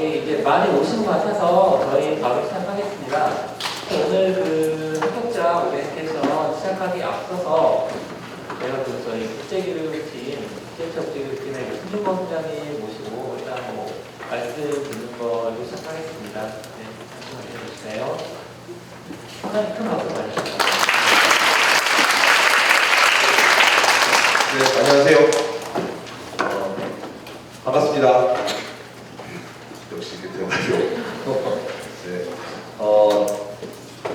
이제 많이 오신 것 같아서 저희 바로 시작하겠습니다. 오늘 그 합격자 오리엔테이션 시작하기 앞서서 제가 저희 국제교육팀, 국제국제교육팀의 신중범 부장님 모시고 일단 말씀 듣는 걸로 시작하겠습니다. 네, 말씀 해주세요. 하나님 큰 박수 받으시죠. 네, 안녕하세요. 반갑습니다. 역시 그때가요. 네,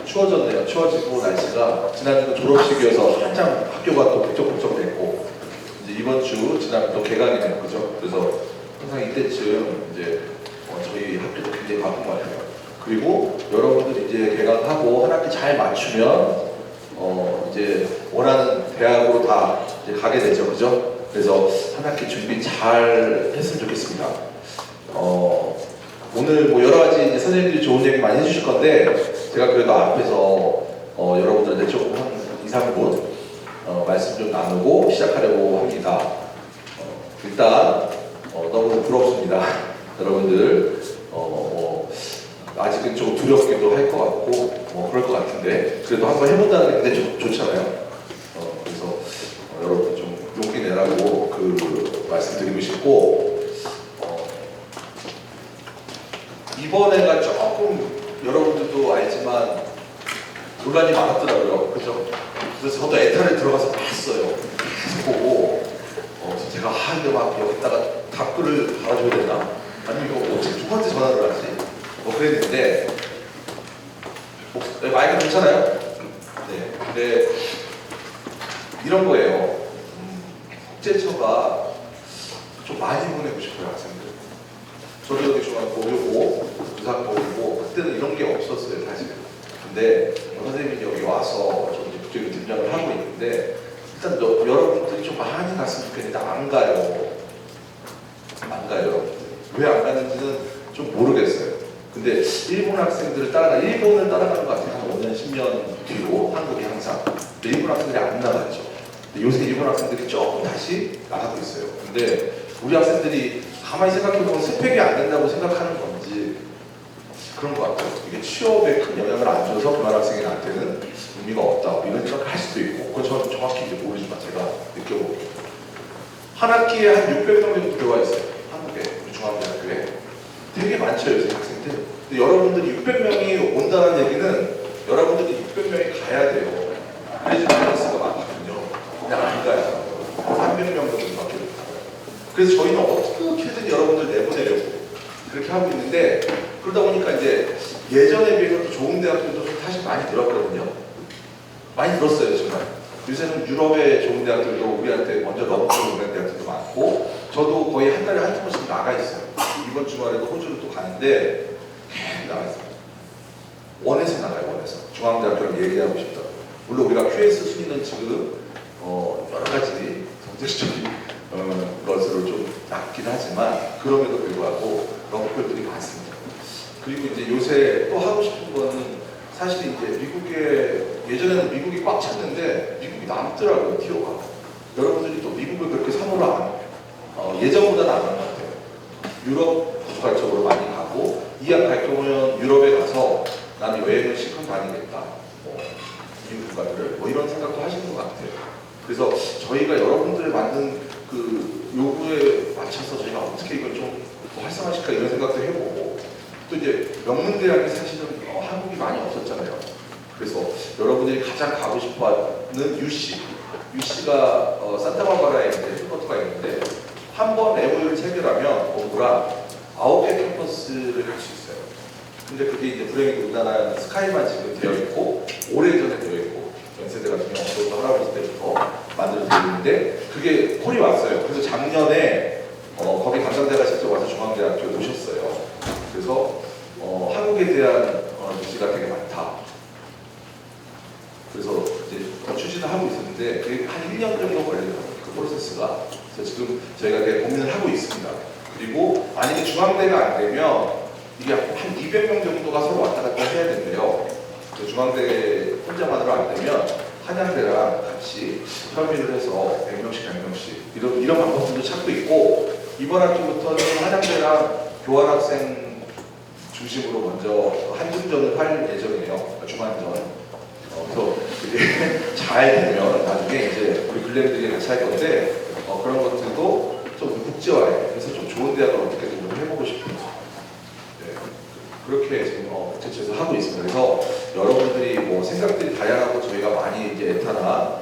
추워졌네요. 추워지고 날씨가 지난주는 졸업식이어서 한참 학교가 또 북적북적됐고 이제 이번 주 지나면 또 개강이네요, 그죠? 그래서 항상 이때쯤 이제 저희 학교도 굉장히 바쁜 것 같아요. 그리고 여러분들 이제 개강하고 한 학기 잘 맞추면 이제 원하는 대학으로 다 이제 가게 되죠, 그죠? 그래서 한 학기 준비 잘 했으면 좋겠습니다. 오늘 여러 가지 이제 선생님들이 좋은 얘기 많이 해주실 건데 제가 그래도 앞에서 여러분들한테 조금 한 2, 3분 말씀 좀 나누고 시작하려고 합니다. 일단 너무 부럽습니다. 여러분들 아직은 좀 두렵기도 할 것 같고 그럴 것 같은데 그래도 한번 해본다는 게 굉장히 좋잖아요. 그래서 여러분 좀 용기 내라고 그 말씀드리고 싶고 이번에가 조금 여러분들도 알지만 논란이 많았더라고요. 그죠? 그래서 저도 에타를 들어가서 봤어요. 보고 제가 이거 막 여기다가 답글을 달아줘야 되나? 아니면 이거 어떻게 누구한테 전화를 하지? 그랬는데 마이크 괜찮아요? 네. 근데 이런 거예요. 국제처가 좀 많이 보내고 싶어요, 학생들. 저도 여기 중학교 5, 고등학교 5, 그때는 이런 게 없었어요, 사실. 근데 선생님이 여기 와서 저 이제 국제교육 팀장을 하고 있는데 일단 여러분들이 좀 많이 갔으면 좋겠는데 안 가요. 안 가요, 여러분들. 왜 안 가는지는 좀 모르겠어요. 근데 일본 학생들을 일본을 따라가는 것 같아요. 한 5년, 10년 뒤로 한국이 항상. 근데 일본 학생들이 안 나갔죠. 근데 요새 일본 학생들이 조금 다시 나가고 있어요. 근데 우리 학생들이 가만히 생각해보면 스펙이 안 된다고 생각하는 건지 그런 것 같아요. 이게 취업에 큰 영향을 안 줘서 그만 학생한테는 의미가 없다. 이런 생각을 할 수도 있고 그건 저는 정확히 이제 모르지만 제가 느껴보고 한 학기에 한 600명 정도 들어와 있어요. 한국에, 중앙대학교에. 되게 많죠, 요새 학생들. 근데 여러분들이 600명이 온다는 얘기는 여러분들이 600명이 가야 돼요. 그래야지 밸런스가 많거든요. 그냥 안 가요. 300명 정도밖에 못 가요. 그래서 저희는 어떻게든 여러분들 내보내려고 그렇게 하고 있는데 그러다 보니까 이제 예전에 비해서 또 좋은 대학들도 사실 많이 늘었거든요. 많이 늘었어요, 정말. 요새는 유럽의 좋은 대학들도 우리한테 먼저 넘어오는 대학들도 많고 저도 거의 한 달에 한두 번씩 나가 있어요. 이번 주말에도 호주를 또 가는데 나가 있어요. 원해서 나가요, 원해서. 중앙대학교랑 얘기하고 싶다. 물론 우리가 QS 순위는 지금 여러 가지 경제적인 것으로 좀 낮긴 하지만 그럼에도 불구하고 러브콜들이 많습니다. 그리고 이제 요새 또 하고 싶은 거는 사실 이제 예전에는 미국이 꽉 찼는데 미국이 남더라고요, 티오가. 여러분들이 또 미국을 그렇게 선호를 안 해요. 예전보다는 안 하는 것 같아요. 유럽 국가적으로 많이 가고 2학 갈 경우는 유럽에 가서 나는 여행을 실컷 다니겠다. 미국 국가들을 이런 생각도 하시는 것 같아요. 그래서 저희가 여러분들이 만든 그 요구에 맞춰서 저희가 어떻게 이걸 좀 활성화시킬까 이런 생각도 해보고 또 이제 명문대학이 사실은 한국이 많이 없었잖아요. 그래서 여러분들이 가장 가고 싶어하는 UC가 산타바바라에 이제 헤드쿼터가 있는데 한 번 MOU를 체결하면 공부랑 9개 캠퍼스를 갈 수 있어요. 근데 그게 이제 불행히도 우리나라는 스카이만 지금 되어 있고 오래전에 되어 있고 연세대 같은 경우도 할아버지 때부터 만들어져 있는데 그게 콜이 왔어요. 그래서 작년에 거기 감당대가 직접 와서 중앙대학교에 오셨어요. 그래서 한국에 대한 뉴스가 되게 많다. 그래서 이제 추진을 하고 있었는데 그게 한 1년 정도 걸려요. 그 프로세스가. 그래서 지금 저희가 되게 고민을 하고 있습니다. 그리고 만약에 중앙대가 안 되면 이게 한 200명 정도가 서로 왔다 갔다 해야 된대요. 중앙대 혼자만으로 안 되면 한양대랑 같이 협의를 해서 100명씩 이런 방법들도 찾고 있고 이번 학기부터는 한양대랑 교환학생 중심으로 먼저 한중전을 할 예정이에요. 중한전. 그래서 그게 잘 되면 나중에 이제 우리 블랙들이 같이 할 건데 그런 것들도 좀 국제화해. 그래서 좀 좋은 대학을 어떻게든 좀 해보고 싶어요. 네. 그렇게 지금 국제처에서 하고 있습니다. 그래서 여러분들이 뭐 생각들이 다양하고 저희가 많이 이제 에타나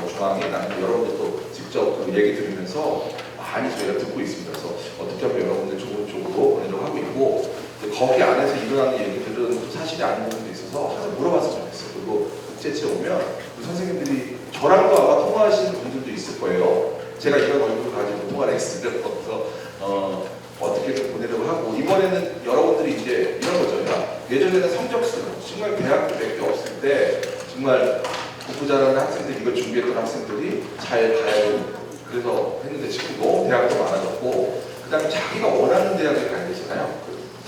중앙에 나는 여러분들도 직접 그 얘기 들으면서 많이 저희가 듣고 있습니다. 그래서 어떻게 하면 여러분들 좋은 쪽으로 보내려고 하고 있고 거기 안에서 일어나는 얘기들은 사실이 아닌 부분도 있어서 항상 물어봤으면 좋겠어요. 그리고 국제체 오면 그 선생님들이 저랑도 아마 통화하시는 분들도 있을 거예요. 제가 이런 얼굴을 가지고 통화를 했으면 그래서 어떻게든 보내려고 하고 이번에는 여러분들이 이제 이런 거죠. 예전에는 성적수 정말 대학교 몇 개 없을 때 정말 공부 잘하는 학생들 이걸 준비했던 학생들이 잘 가야 되는 그래서 했는데 지금 너무 대학도 많아졌고 그 다음에 자기가 원하는 대학에 가야 되잖아요.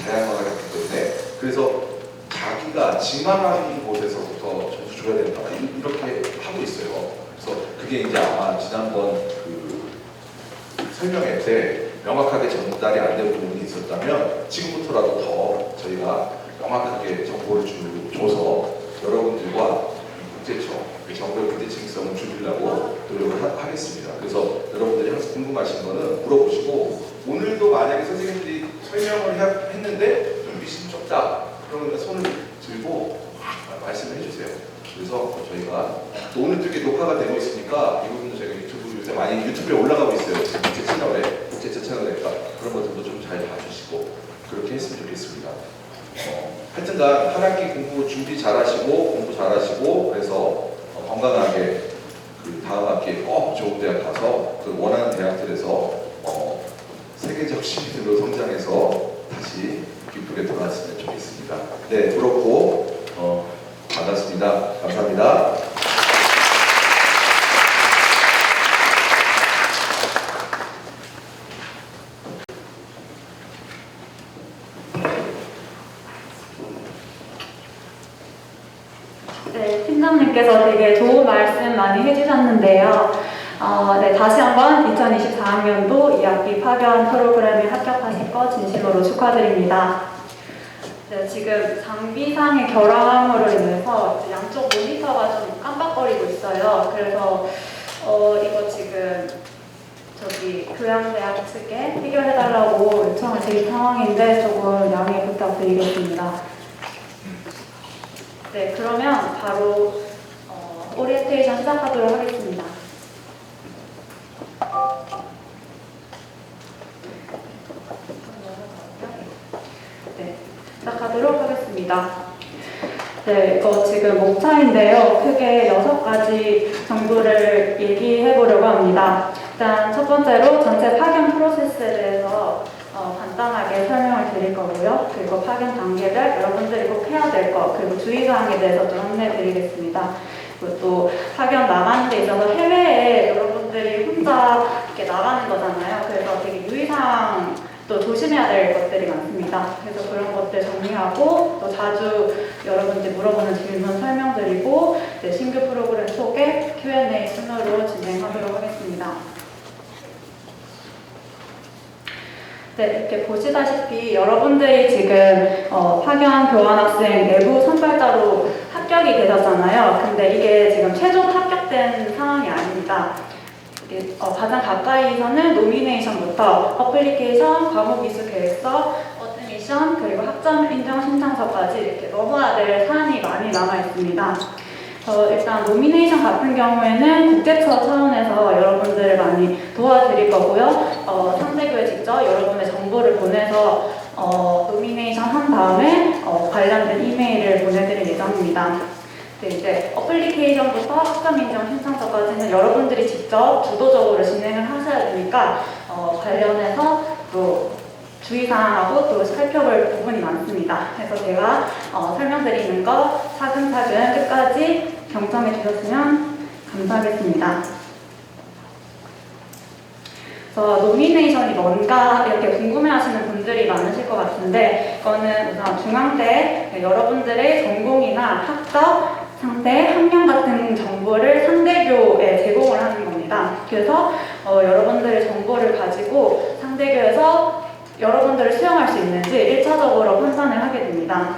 다양하게 했기 때문에 그래서 자기가 지망하는 곳에서부터 점수 줘야 된다 이렇게 하고 있어요. 그래서 그게 이제 아마 지난번 그 설명회 때 명확하게 전달이 안 된 부분이 있었다면 지금부터라도 더 저희가 명확하게 정보를 줘서 여러분들과 국제처 정보의 부대칭성을 줄이려고 노력을 하겠습니다. 그래서 여러분들이 항상 궁금하신 거는 물어보시고 오늘도 만약에 선생님들이 설명을 했는데 좀 미신 좁다 그러면 손을 들고 말씀을 해주세요. 그래서 저희가 또 오늘도 이렇게 녹화가 되고 있으니까 이 부분도 저희가 유튜브 요새 많이 유튜브에 올라가고 있어요. 국제 채널에 국제처 채널에니까 그런 것들도 좀 잘 봐주시고 그렇게 했으면 좋겠습니다. 하여튼간 한 학기 공부 준비 잘하시고 공부 잘하시고 그래서 건강하게 그 다음 학기에 꼭 좋은 대학 가서 그 원하는 대학들에서 세계적 시민으로 성장해서 다시 기쁘게 돌아왔으면 좋겠습니다. 네, 그렇고 반갑습니다. 감사합니다. 네, 팀장님께서 되게 좋은 말씀 많이 해주셨는데요. 네, 다시 한번 2024학년도 2학기 파견 프로그램에 합격하신 거 진심으로 축하드립니다. 네, 지금 장비상의 결함으로 인해서 양쪽 모니터가 좀 깜빡거리고 있어요. 그래서 이거 지금 저기 교양대학 측에 해결해달라고 요청을 드린 상황인데 조금 양해 부탁드리겠습니다. 네, 그러면 바로 오리엔테이션 시작하도록 하겠습니다. 네, 시작하도록 하겠습니다. 네, 이거 지금 목차인데요. 크게 6가지 정도를 얘기해 보려고 합니다. 일단 첫 번째로 전체 파견 프로세스에 대해서 간단하게 설명을 드릴 거고요. 그리고 파견 단계별 여러분들이 꼭 해야 될 거, 그리고 주의사항에 대해서 좀 안내 드리겠습니다. 그리고 또 파견 나가는 데 있어서 해외에 여러분들이 혼자 이렇게 나가는 거잖아요. 그래서 되게 유의사항 또 조심해야 될 것들이 많습니다. 그래서 그런 것들 정리하고 또 자주 여러분들 물어보는 질문 설명드리고 신규 프로그램 소개, Q&A 순으로 진행하도록 하겠습니다. 네, 이렇게 보시다시피 여러분들이 지금 파견 교환학생 내부 선발자로 합격이 되셨잖아요. 근데 이게 지금 최종 합격된 상황이 아닙니다. 가장 가까이서는 노미네이션부터 어플리케이션, 과목 이수 계획서, 어드미션, 그리고 학점 인정 신청서까지 이렇게 넘어야 될 사안이 많이 남아 있습니다. 일단 노미네이션 같은 경우에는 국제처 차원에서 여러분들을 많이 도와드릴 거고요. 상대교에 직접 여러분의 정보를 보내서 노미네이션 한 다음에 관련된 이메일을 보내드릴 예정입니다. 네, 이제 어플리케이션부터 학점 인정 신청서까지는 여러분들이 직접 주도적으로 진행을 하셔야 되니까 관련해서 또 주의사항하고 또 살펴볼 부분이 많습니다. 그래서 제가 설명드리는 거 차근차근 끝까지 경청해 주셨으면 감사하겠습니다. 그래서 노미네이션이 뭔가 이렇게 궁금해하시는 분들이 많으실 것 같은데 이거는 우선 중앙대 여러분들의 전공이나 학점, 상대, 학년 같은 정보를 상대교에 제공을 하는 겁니다. 그래서 여러분들의 정보를 가지고 상대교에서 여러분들을 수용할 수 있는지 1차적으로 판단을 하게 됩니다.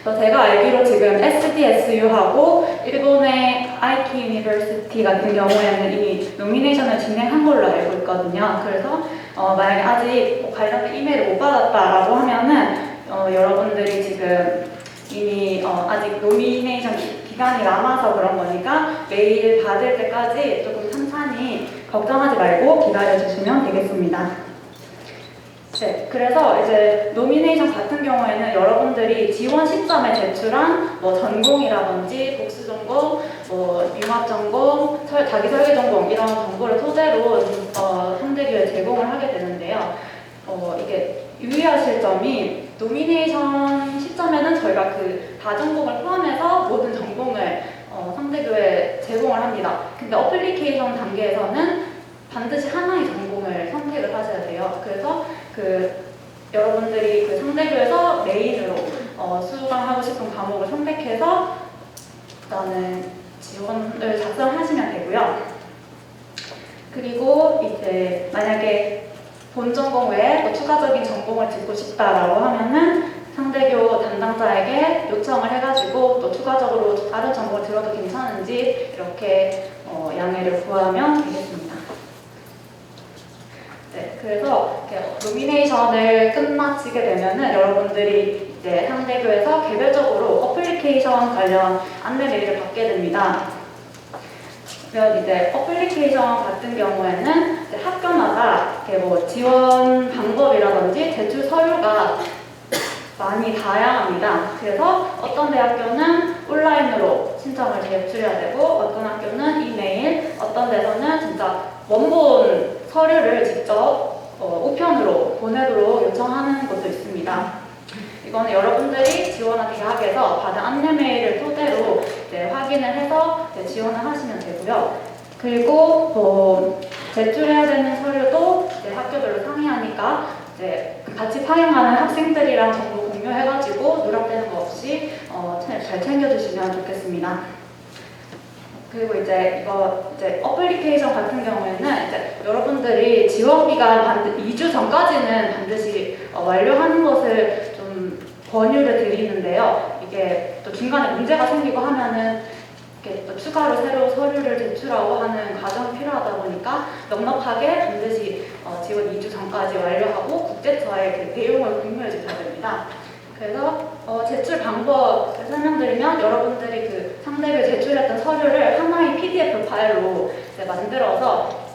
그래서 제가 알기로 지금 SDSU하고 일본의 아이키 유니버시티 같은 경우에는 이미 노미네이션을 진행한 걸로 알고 있거든요. 그래서 만약에 아직 관련된 이메일을 못 받았다라고 하면은 여러분들이 지금 이미 아직 노미네이션 기간이 남아서 그런 거니까 메일 받을 때까지 조금 천천히 걱정하지 말고 기다려주시면 되겠습니다. 네, 그래서 이제 노미네이션 같은 경우에는 여러분들이 지원 시점에 제출한 뭐 전공이라든지 복수 전공, 뭐 융합 전공, 자기 설계 전공 이런 정보를 토대로 상대교에 제공을 하게 되는데요. 이게 유의하실 점이 노미네이션 시점에는 저희가 그 다전공을 포함해서 모든 전공을 상대교에 제공을 합니다. 근데 어플리케이션 단계에서는 반드시 하나의 전공을 선택을 하셔야 돼요. 그래서 여러분들이 그 상대교에서 메인으로 수강하고 싶은 과목을 선택해서 일단은 지원을 작성하시면 되고요. 그리고 이제 만약에 본 전공 외에 또 추가적인 전공을 듣고 싶다라고 하면은 상대교 담당자에게 요청을 해가지고 또 추가적으로 다른 전공을 들어도 괜찮은지 이렇게 양해를 구하면 되겠습니다. 네, 그래서 노미네이션을 끝마치게 되면은 여러분들이 이제 상대교에서 개별적으로 어플리케이션 관련 안내 메일을 받게 됩니다. 그러면 이제 어플리케이션 같은 경우에는 이제 학교마다 뭐 지원 방법이라든지 제출 서류가 많이 다양합니다. 그래서 어떤 대학교는 온라인으로 신청을 제출해야 되고 어떤 학교는 이메일, 어떤 데서는 진짜 원본 서류를 직접 우편으로 보내도록 요청하는 곳도 있습니다. 이거는 여러분들이 지원한 대학에서 받은 안내 메일을 토대로 이제 확인을 해서 이제 지원을 하시면 되고요. 그리고 제출해야 되는 서류도 이제 학교별로 상의하니까 이제 같이 파행하는 학생들이랑 정보 공유해가지고 누락되는 거 없이 잘 챙겨주시면 좋겠습니다. 그리고 이제 어플리케이션 같은 경우에는 이제 여러분들이 지원 기간 2주 전까지는 반드시 완료하는 것을 좀 권유를 드리는데요. 이게 또 중간에 문제가 생기고 하면은 이렇게 또 추가로 새로 서류를 제출하고 하는 과정이 필요하다 보니까 넉넉하게 반드시 지원 2주 전까지 완료하고 국제처에 그 내용을 공유해 주셔야 됩니다. 그래서 제출 방법을 설명드리면 여러분들이 그 상대를 제출했던 서류를 하나의 PDF 파일로 이제 만들어서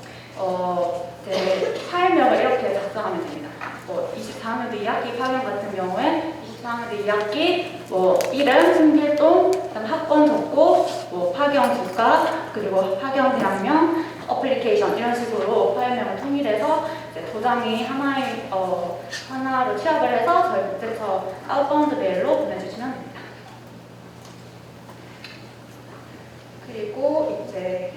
이제 파일명을 이렇게 작성하면 됩니다. 24학년도 2학기 파견 같은 경우에 24학년도 2학기 이름, 승길동, 학번 적고 파견 국가, 그리고 파견 대학명, 어플리케이션 이런 식으로 파일명을 통일해서 이제 도장이 하나로 취합을 해서 저희 국제처 아웃바운드 메일로 보내주시면 됩니다. 그리고 이제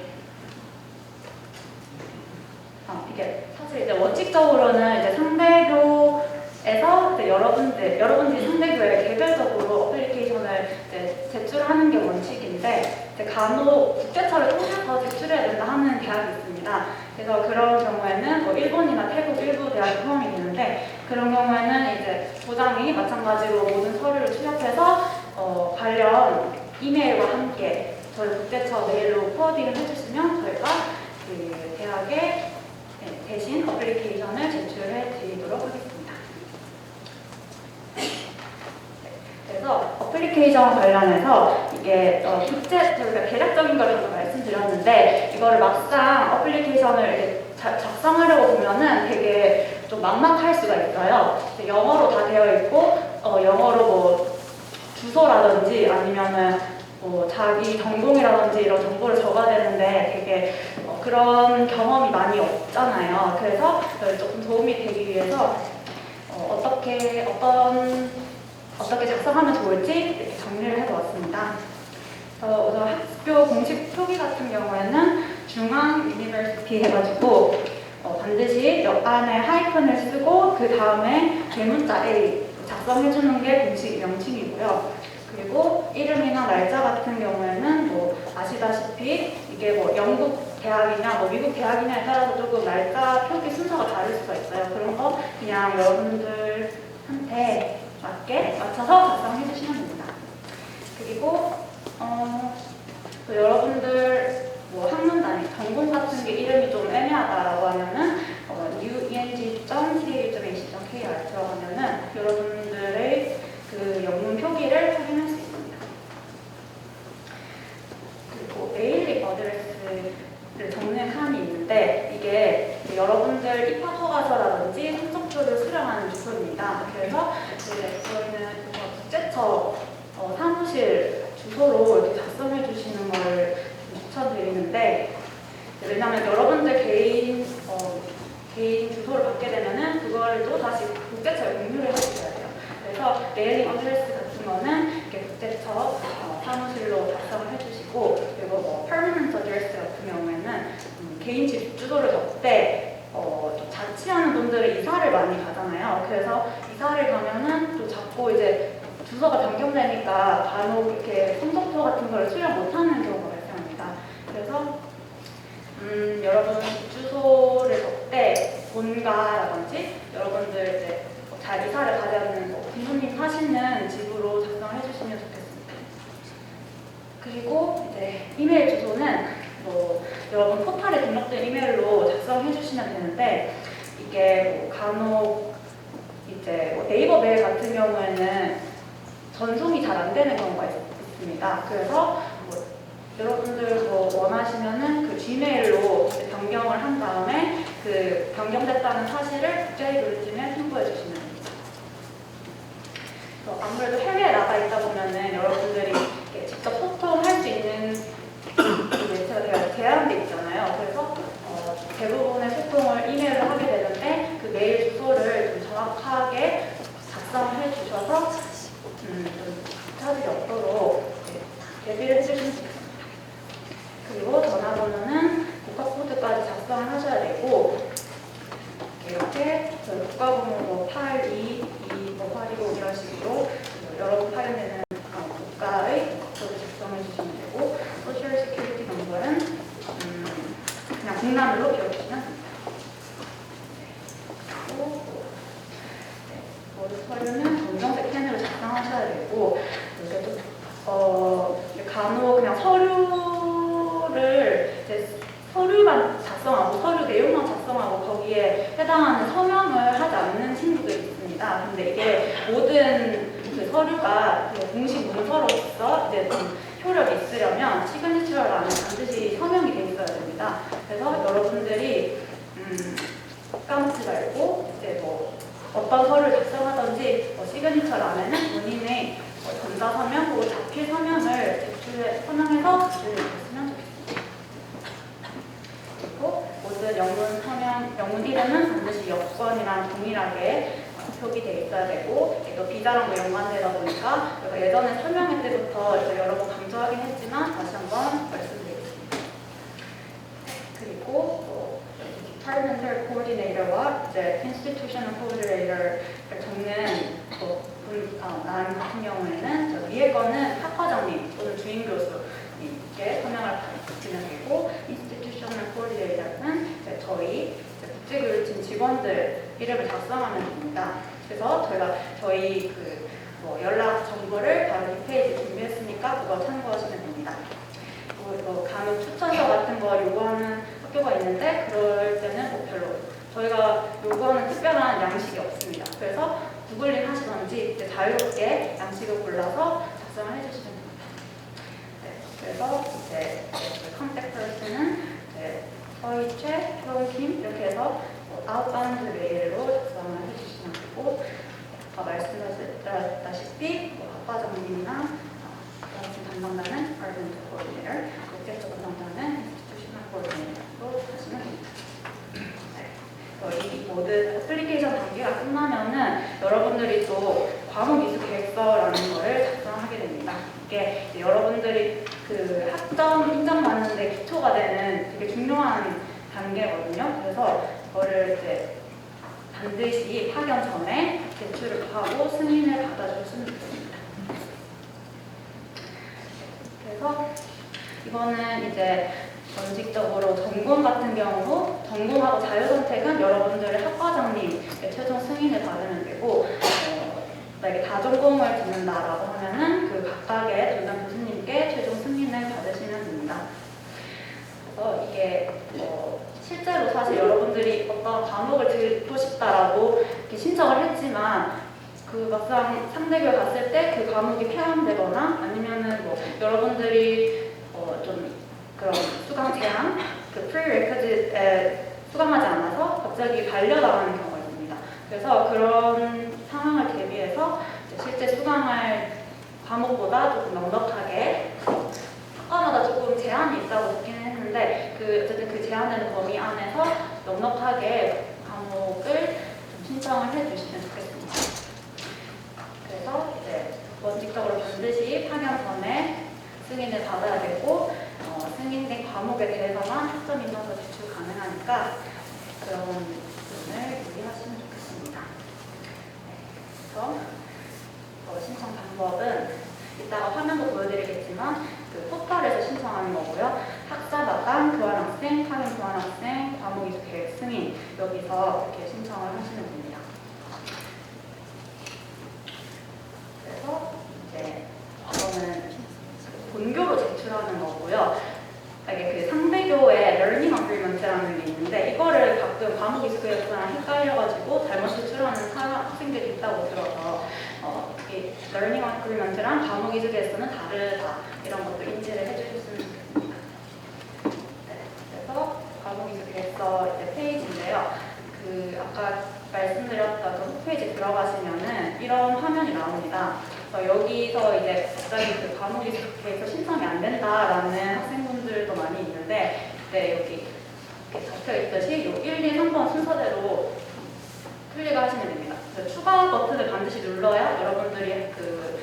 이게 사실 이제 원칙적으로는 이제 상대교에서 이제 여러분들이 상대교에 개별적으로 어플리케이션을 이제 제출하는 게 원칙인데 이제 간혹 국제처를 통해서 제출해야 된다 하는 대학이 있습니다. 그래서 그런 경우에는 일본이나 태국 일부 대학이 포함이 되는데 그런 경우에는 이제 도장이 마찬가지로 모든 서류를 출력해서 관련 이메일과 함께 저희 국제처 메일로 포워딩을 해주시면 저희가 그 대학에 대신 어플리케이션을 제출해 드리도록 하겠습니다. 그래서 어플리케이션 관련해서 이게 저희가 대략적인 걸 방금 말씀드렸는데 이거를 막상 어플리케이션을 이렇게 작성하려고 보면은 되게 좀 막막할 수가 있어요. 영어로 다 되어 있고 영어로 주소라든지 아니면은 자기 전공이라든지 이런 정보를 적어야 되는데 되게 그런 경험이 많이 없잖아요. 그래서 조금 도움이 되기 위해서 어떻게 작성하면 좋을지 이렇게 정리를 해보았습니다. 우선 학교 공식 표기 같은 경우에는 중앙 유니버시티 해가지고 반드시 옆 안에 하이픈을 쓰고 그 다음에 대문자 A 작성해주는 게 공식 명칭이고요. 그리고 이름이나 날짜 같은 경우에는 아시다시피 이게 영국 대학이냐, 뭐 미국 대학이냐에 따라서 조금 날짜 표기 순서가 다를 수가 있어요. 그런 거 그냥 여러분들한테 맞춰서 작성해 주시면 됩니다. 그리고 또 여러분들 뭐 학문 단위, 전공 같은 게 이름이 좀 애매하다라고 하면은 ueng.ca.ac.kr 들어가면은 여러분들의 그 영문 표기를 확인할 수 있습니다. 그리고 메일링 어드레스를 적는 칸이 있는데 이게 여러분들 입학 허가서라든지 성적표를 수령하는 주소입니다. 그래서 저희는 국제처 사무실 주소로 이렇게 작성해 주시는 걸 추천드리는데, 왜냐하면 여러분들 개인 주소를 받게 되면은 그거를 또 다시 국제처에 공유를 해주셔야 돼요. 그래서 메일링 어드레스 같은 거는 이렇게 국제처 사무실로 작성을 해주시고, 그리고 뭐 permanent address 같은 경우에는 개인 집 주소를 적을 때 자취하는 분들은 이사를 많이 가잖아요. 그래서 이사를 가면은 또 자꾸 이제 주소가 변경되니까 간혹 이렇게 성적표 같은 걸 수령 못하는 경우가 발생합니다. 그래서 여러분 주소를 적을 때 본가라든지 여러분들 이제 잘 이사를 가려는 부모님 사시는 집으로 작성해 주시면 좋겠습니다. 그리고 이제 이메일 주소는 여러분 포털에 등록된 이메일로 작성해 주시면 되는데, 이게 간혹 이제 네이버 메일 같은 경우에는 전송이 잘 안 되는 경우가 있습니다. 그래서 여러분들 원하시면은 그 Gmail로 변경을 한 다음에 그 변경됐다는 사실을 국제교류팀에 통보해 주시면 됩니다. 아무래도 해외에 나가 있다 보면은 여러분들이 직접 소통할 수 있는 매체가 제한돼 있잖아요. 그래서 대부분의 소통을 이메일로 하게 되는데 그 메일 주소를 좀 정확하게 작성해 주셔서 좀 차질이 없도록 대비를 해주시면 좋겠습니다. 그리고 전화번호는 국가코드까지 작성을 하셔야 되고, 이렇게 국가번호 82, 8210 이런 식으로 여러분 활용되는 국가의 국가코드 작성해 주시면 되고, 소셜 시큐리티 넘버는 그냥 국난으로 기억해주시면 됩니다. 그리고 서류는 검정색 펜으로 작성하셔야 되고, 이렇게 또 간혹 그냥 서류만 작성하고 서류 내용만 작성하고 거기에 해당하는 서명을 하지 않는 친구들이 있습니다. 근데 이게 모든 그 서류가 공식 문서로서 이제 좀 효력이 있으려면 시그니처를 안에 반드시 서명이 돼 있어야 됩니다. 그래서 여러분들이 까먹지 말고 이제 어떤 서류를 작성하든지 시그니처 안에는 본인의 전자 서명 혹은 자필 서명을 서명해서 제출해주셨으면 좋겠습니다. 그리고 모든 영문 이름은 반드시 여권이랑 동일하게 표기되어 있어야 되고, 또 비자랑도 연관되다 보니까 예전에 설명회 때부터 여러 번 강조하긴 했지만 다시 한번 말씀드리겠습니다. 그리고 Departmental Coordinator와 이제 Institutional Coordinator를 적는 란 같은 경우에는 위에 거는 학과장님 또는 주임 교수님께 서명을 받으시면 되고, Institutional Coordinator는 저희 국제교류팀 직원들 이름을 작성하면 됩니다. 그래서 저희 연락 정보를 바로 이 페이지에 준비했으니까 그거 참고하시면 됩니다. 그리고 간혹 추천서 같은 거 요구하는 학교가 있는데 그럴 때는 별로 저희가 요구하는 특별한 양식이 없습니다. 그래서 구글링 하시던지 자유롭게 양식을 골라서 작성을 해주시면 됩니다. 그래서 이제 컨택 퍼슨은 서희채, 효김 이렇게 해서 아웃바운드 메일로 작성을 해주시면 되고, 아까 말씀드렸다시피 학과장님이나 담당자는 Department Coordinator, 국제적 담당자는 Institutional Coordinator로 하시면 됩니다. 이 모든 애플리케이션 단계가 끝나면은 여러분들이 또 과목 이수 계획서라는 거를 작성하게 됩니다. 이게 여러분들이 그 학점 인정받는 데 기초가 되는 되게 중요한 단계거든요. 그래서 이거를 이제 반드시 파견 전에 제출을 하고 승인을 받아주시면 됩니다. 그래서 이거는 이제 원칙적으로 전공 같은 경우 전공하고 자유선택은 여러분들의 학과장님의 최종 승인을 받으면 되고 만약에 다전공을 듣는다라고 하면은 그 각각의 담당 교수님께 최종 승인을 받으시면 됩니다. 그래서 이게 실제로 사실 여러분들이 어떤 과목을 듣고 싶다라고 이렇게 신청을 했지만 그 막상 상대교에 갔을 때 그 과목이 폐암되거나 아니면은 뭐 여러분들이 좀 그런 수강 제한, 그 prerequisite에 수강하지 않아서 갑자기 반려당하는 경우가 있습니다. 그래서 그런 상황을 대비해서 실제 수강할 과목보다 조금 넉넉하게 학과마다 조금 제한이 있다고 듣기는 했는데 어쨌든 그 제한되는 범위 안에서 넉넉하게 과목을 좀 신청을 해주시면 좋겠습니다. 그래서 이제 원칙적으로 반드시 파견 전에 승인을 받아야 되고 승인된 과목에 대해서만 학점 인정서 제출 가능하니까 그런 부분을 유의하시면 좋겠습니다. 그래서 신청 방법은 이따가 화면도 보여드리겠지만 그 포털에서 신청하는 거고요. 학사마감, 교환학생, 파견 교환학생, 과목 이수 계획 승인 여기서 이렇게 신청을 하시면 됩니다. 그래서 이제 이거는 본교로 제출하는 거고요. 이게 그 상대교의 Learning Agreement라는 게 있는데 이거를 가끔 과목 이수 계획서랑 헷갈려가지고 잘못 제출하는 학생들이 있다고 들어서 이 Learning Agreement랑 과목 이수 계획서는 다르다 이런 것도 인지를 해주셨으면 좋겠습니다. 네, 그래서 과목 이수 계획서 이제 페이지인데요. 그 아까 말씀드렸던 그 홈페이지 들어가시면은 이런 화면이 나옵니다. 여기서 이제 갑자기 그 과목 이수 계획서 신청이 안 된다라는 학생분들도 많이 있는데 여기 이렇게 적혀 있듯이 요 1, 2, 3번 순서대로 클릭을 하시면 됩니다. 추가 버튼을 반드시 눌러야 여러분들이 그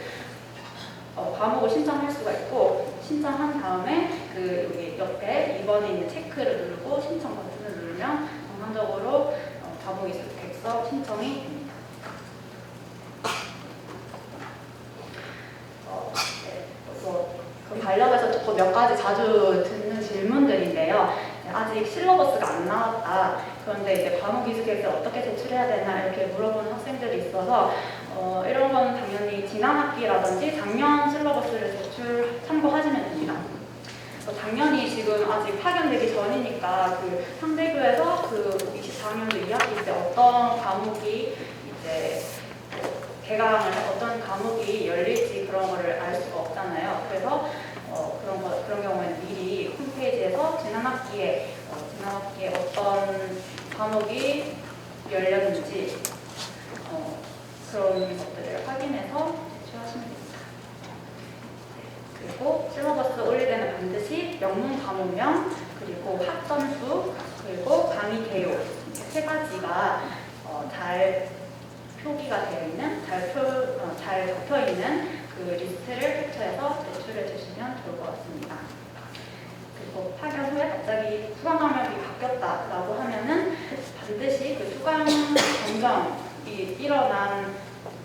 과목을 신청할 수가 있고 신청한 다음에 그 여기 옆에 2번에 있는 체크를 누르고 신청 버튼을 누르면 정상적으로 과목 이수 계획서 신청이 됩니다. 그 관련해서 몇 가지 자주 듣는 질문들인데요. 아직 실러버스가 안 나왔다. 그런데 이제 과목 이수 계획을 어떻게 제출해야 되나 이렇게 물어보는 학생들이 있어서 이런 건 당연히 지난 학기라든지 작년 실러버스를 참고하시면 됩니다. 당연히 지금 아직 파견되기 전이니까 그 상대교에서 그 24학년도 2학기 때 어떤 과목이 이제 개강을 어떤 과목이 열릴지 그런 거를 알 수가 없잖아요. 그래서 그런 경우에는 미리 홈페이지에서 지난 학기에 어떤 과목이 열렸는지 그런 것들을 확인해서 제출하시면 됩니다. 그리고 실러버스 올릴 때는 반드시 영문 과목명, 그리고 학점수, 그리고 강의 개요 이렇게 세 가지가 잘 표기가 되어 있는, 잘 적혀 있는 그 리스트를 캡처해서 제출해 주시면 좋을 것 같습니다. 그리고 파견 후에 갑자기 수강 과목이 바뀌었다라고 하면은 반드시 그 수강 변경이 일어난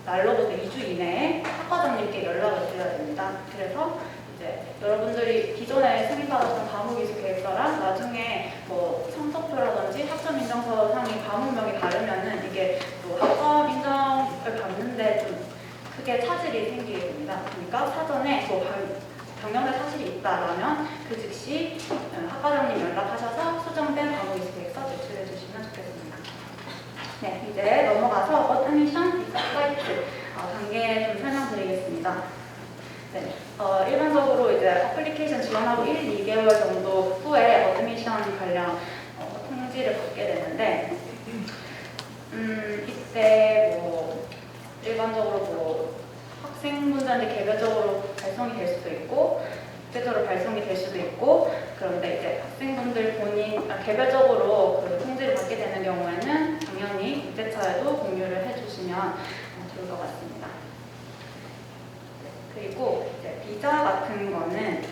날로부터 2주 이내에 학과장님께 연락을 드려야 됩니다. 그래서 이제 여러분들이 기존에 승인받았던 과목 이수 계획서랑 나중에 뭐 성적표라든지 학점 인정서 상의 과목명이 다르면은 이게 또 학점 인정을 받는데 좀 크게 차질이 생기게 됩니다. 그러니까 사전에 뭐 변경된 사실이 있다라면 그 즉시 학과장님 연락하셔서 수정된 과목 이수 계획서 제출해 주시면 좋겠습니다. 네, 이제 넘어가서 어드미션 비자 사이트 단계 좀 설명드리겠습니다. 네, 일반적으로 이제 어플리케이션 지원하고 1, 2개월 정도 후에 어드미션 관련 통지를 받게 되는데 이때 뭐 일반적으로 뭐 학생분들한테 개별적으로 발송이 될 수도 있고 국제적으로 발송이 될 수도 있고 그런데 이제 학생분들 개별적으로 그 통지를 받게 되는 경우에는 당연히 국제차에도 공유를 해주시면 좋을 것 같습니다. 그리고 이제 비자 같은 거는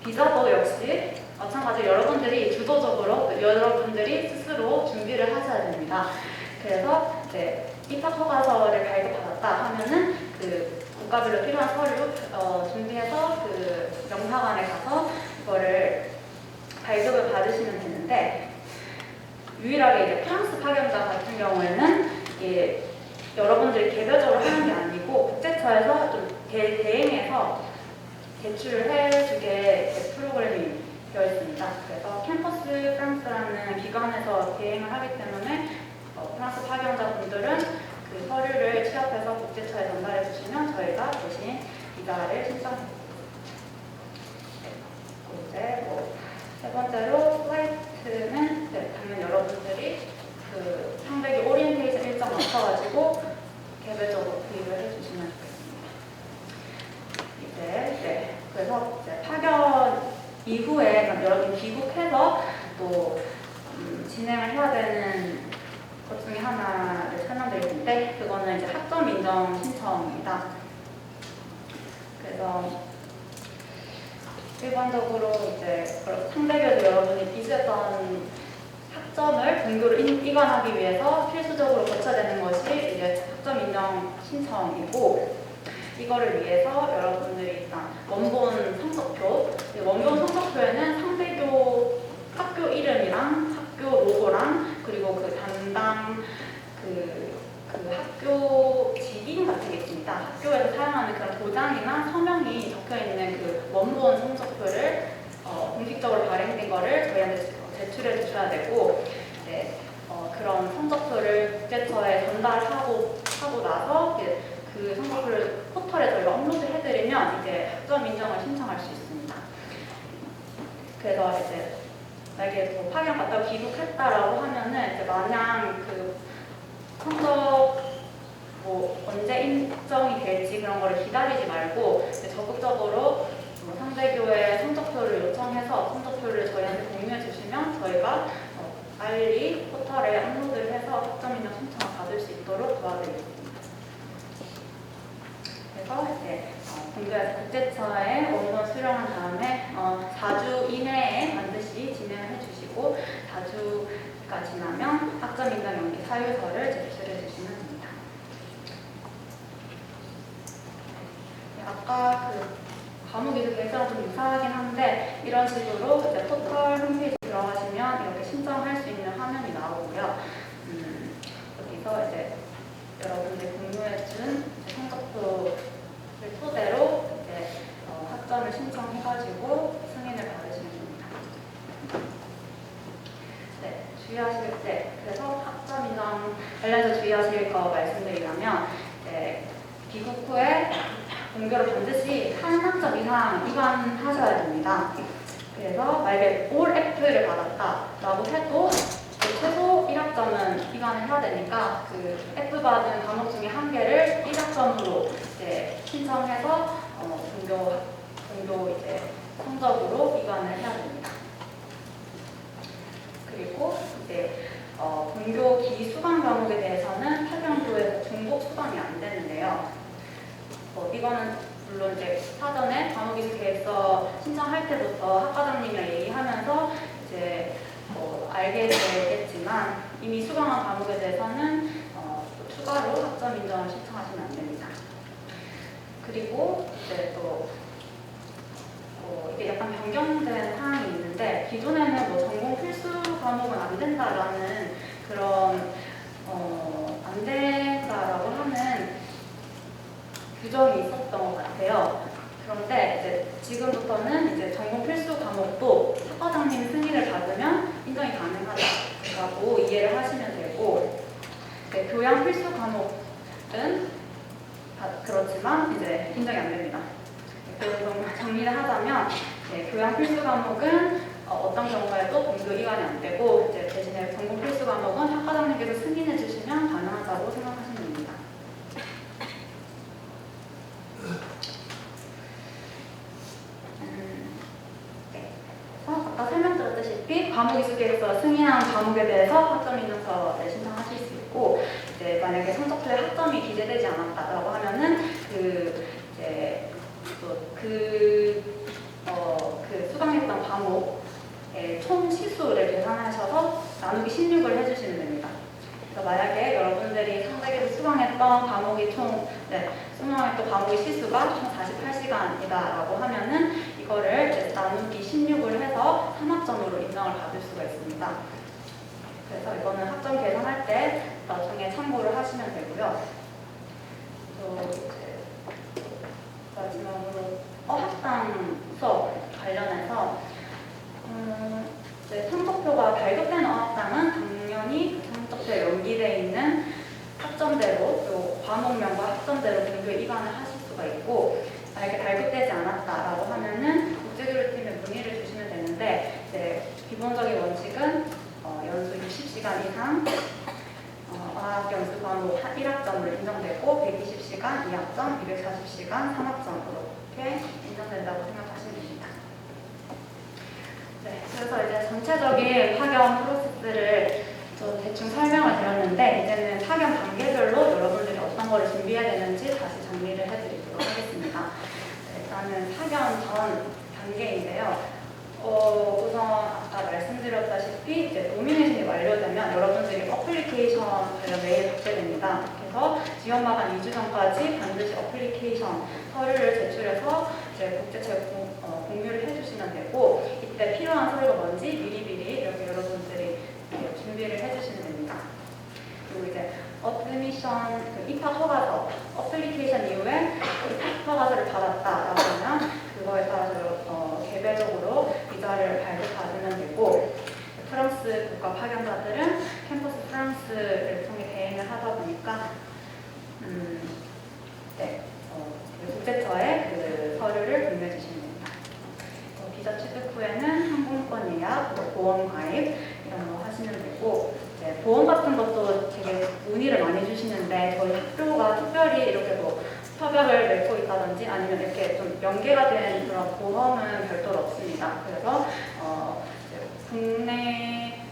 비자도 역시 마찬가지로 여러분들이 주도적으로 여러분들이 스스로 준비를 하셔야 됩니다. 그래서 이제 입학 허가서를 발급받았다 하면은 그 국가별로 필요한 서류 준비해서 그 영사관에 가서 이거를 발급을 받으시면 되는데 유일하게 이제 프랑스 파견자 같은 경우에는 이게 여러분들이 개별적으로 하는 게 아니고 국제처에서 좀 대행해서 제출을 해주게 프로그램이 되어 있습니다. 그래서 캠퍼스 프랑스라는 기관에서 대행을 하기 때문에 프랑스 파견자분들은 그 서류를 취합해서 국제처에 전달해 주시면 저희가 대신 비자를 신청합니다. 이제 세 번째로 플라이트는 당연히 여러분들이 그 상대기 오리엔테이션 일정 맞춰가지고 개별적으로 구입을 해주시면 좋겠습니다. 그래서 이제 파견 이후에 여러분 귀국해서 또 진행을 해야 되는 것 중에 하나를 설명드릴 텐데 그거는 이제 학점 인정 신청입니다. 그래서 일반적으로 이제 상대교에서 여러분이 비슷했던 학점을 본교로 이관하기 위해서 필수적으로 거쳐야 되는 것이 이제 학점 인정 신청이고 이거를 위해서 여러분들이 일단 원본 성적표, 원본 성적표에는 상대교 학교 이름이랑 학교 로고랑 그리고 그 담당 그 학교 직인 같은 게 있습니다. 학교에서 사용하는 그런 도장이나 서명이 적혀 있는 그 원본 성적표를 공식적으로 발행된 거를 저희한테 제출해 주셔야 되고 그런 성적표를 국제처에 전달하고 나서 그 성적표를 포털에 저희가 업로드 해드리면 이제 학점 인정을 신청할 수 있습니다. 그래서 이제 만약에 뭐 파견 갔다가 귀국했다라고 하면은 이제 마냥 그 성적 뭐 언제 인정이 될지 그런 거를 기다리지 말고 이제 적극적으로 상대교회 성적표를 요청해서 성적표를 저희한테 공유해 주시면 저희가 빨리 포털에 업로드를 해서 학점 인정 신청을 받을 수 있도록 도와드리겠습니다. 그래서 이제 국제처에 원본 수령한 다음에 4주 이내에 반드시 진행을 해주시고 4주가 지나면 학점 인정 연기 사유서를 제출해 주시면 됩니다. 아까 그 과목이 계획서랑 좀 유사하긴 한데 이런 식으로 이제 포털 홈페이지 들어가시면 이렇게 신청할 수 있는 화면이 나오고요. 여기서 이제 여러분들이 공유해준 성적표를 토대로 이제 학점을 신청해가지고 승인을 받으시면 됩니다. 네, 주의하실 때 그래서 학점 인정 관련해서 주의하실 거 말씀드리자면 귀국 후에 본교를 반드시 한 학점 이상 이관하셔야 됩니다. 그래서 만약에 올 F를 받았다라고 해도 최소 1학점은 이관을 해야 되니까 그 F 받은 과목 중에 한 개를 1학점으로 이제 신청해서 본교 이제 성적으로 이관을 해야 됩니다. 그리고 이제 본교 기수강 과목에 대해서는 파견교에서 중복 수강이 안 되는데요. 이거는 물론 이제 사전에 과목기술 계획서 신청할 때부터 학과장님이랑 얘기하면서 이제 알게 되겠지만 이미 수강한 과목에 대해서는 또 추가로 학점 인정을 신청하시면 안 됩니다. 그리고 이제 또 이게 약간 변경된 사항이 있는데 기존에는 뭐 전공 필수 과목은 안 된다라는 그런 안 된다라고 하는 규정이 있었던 것 같아요. 그런데 이제 지금부터는 이제 전공 필수 과목도 학과장님 승인을 받으면 인정이 가능하다라고 이해를 하시면 되고, 교양 필수 과목은 그렇지만 이제 인정이 안 됩니다. 그래서 정리를 하자면 교양 필수 과목은 어떤 경우에도 본교 이관이 안 되고 이제 대신에 전공 필수 과목은 학과장님께서 승인해 주시면 가능하다고 생각하시면 됩니다. 아까 설명드렸다시피 과목이수계획서 승인한 과목에 대해서 학점 인정서를 신청하실 수 있고, 이제 만약에 성적표에 학점이 기재되지 않았다라고 하면은 그 수강했던 과목의 총 시수를 계산하셔서 나누기 16을 해주시면 됩니다. 그래서 만약에 여러분들이 상대에서 수강했던 과목이 수강했던 과목의 시수가 총 48시간이다라고 하면은 이거를 이제 나누기 16을 해서 3학점으로 인정을 받을 수가 있습니다. 그래서 이거는 학점 계산할 때 나중에 참고를 하시면 되고요. 또 이제 마지막으로 어학당 수업 관련해서 이제 성적표가 발급된 어학당은 당연히 그 성적표에 연기되어 있는 학점대로 또 과목명과 학점대로 등교 입안을 하실 수가 있고, 만약에 발급되지 않았다라고 하면은 국제교류팀에 문의를 주시면 되는데, 이제 기본적인 원칙은 연수 60시간 이상 어학 연수 과목 1학점으로 인정되고 120시간 2학점, 240시간 3학점으로 이렇게 인정된다고 생각하시면 됩니다. 네, 그래서 이제 전체적인 파견 프로세스를 좀 대충 설명을 드렸는데, 이제는 파견 단계별로 여러분들이 어떤 거를 준비해야 되는지 다시 정리를 해드리도록 하겠습니다. 네, 일단은 파견 전 단계인데요. 우선 아까 말씀드렸다시피 이제 노미네이션이 완료되면 여러분들이 어플리케이션 관련 메일 받게 됩니다. 그래서 지원 마감 2주 전까지 반드시 어플리케이션 서류를 제출해서 이제 국제체 공유를 해주시면 되고, 이때 필요한 서류가 뭔지 미리미리 이렇게 여러분들이 준비를 해주시면 됩니다. 그리고 이제 어드미션 입학 허가서 어플리케이션 이후에 입학 허가서를 받았다라고 하면 그거에 따라서 개별적으로 비자를 발급받으면 되고, 프랑스 국가 파견자들은 캠퍼스 프랑스를 통해 대행을 하다 보니까 국제처에 그 서류를 보내주시면 됩니다. 비자 취득 후에는 항공권 예약, 보험 가입 이런 거 하시면 되고, 보험 같은 것도 되게 문의를 많이 주시는데 저희 학교가 특별히 이렇게 뭐 협약을 맺고 있다든지 아니면 이렇게 좀 연계가 된 그런 보험은 별도로 없습니다. 그래서 국내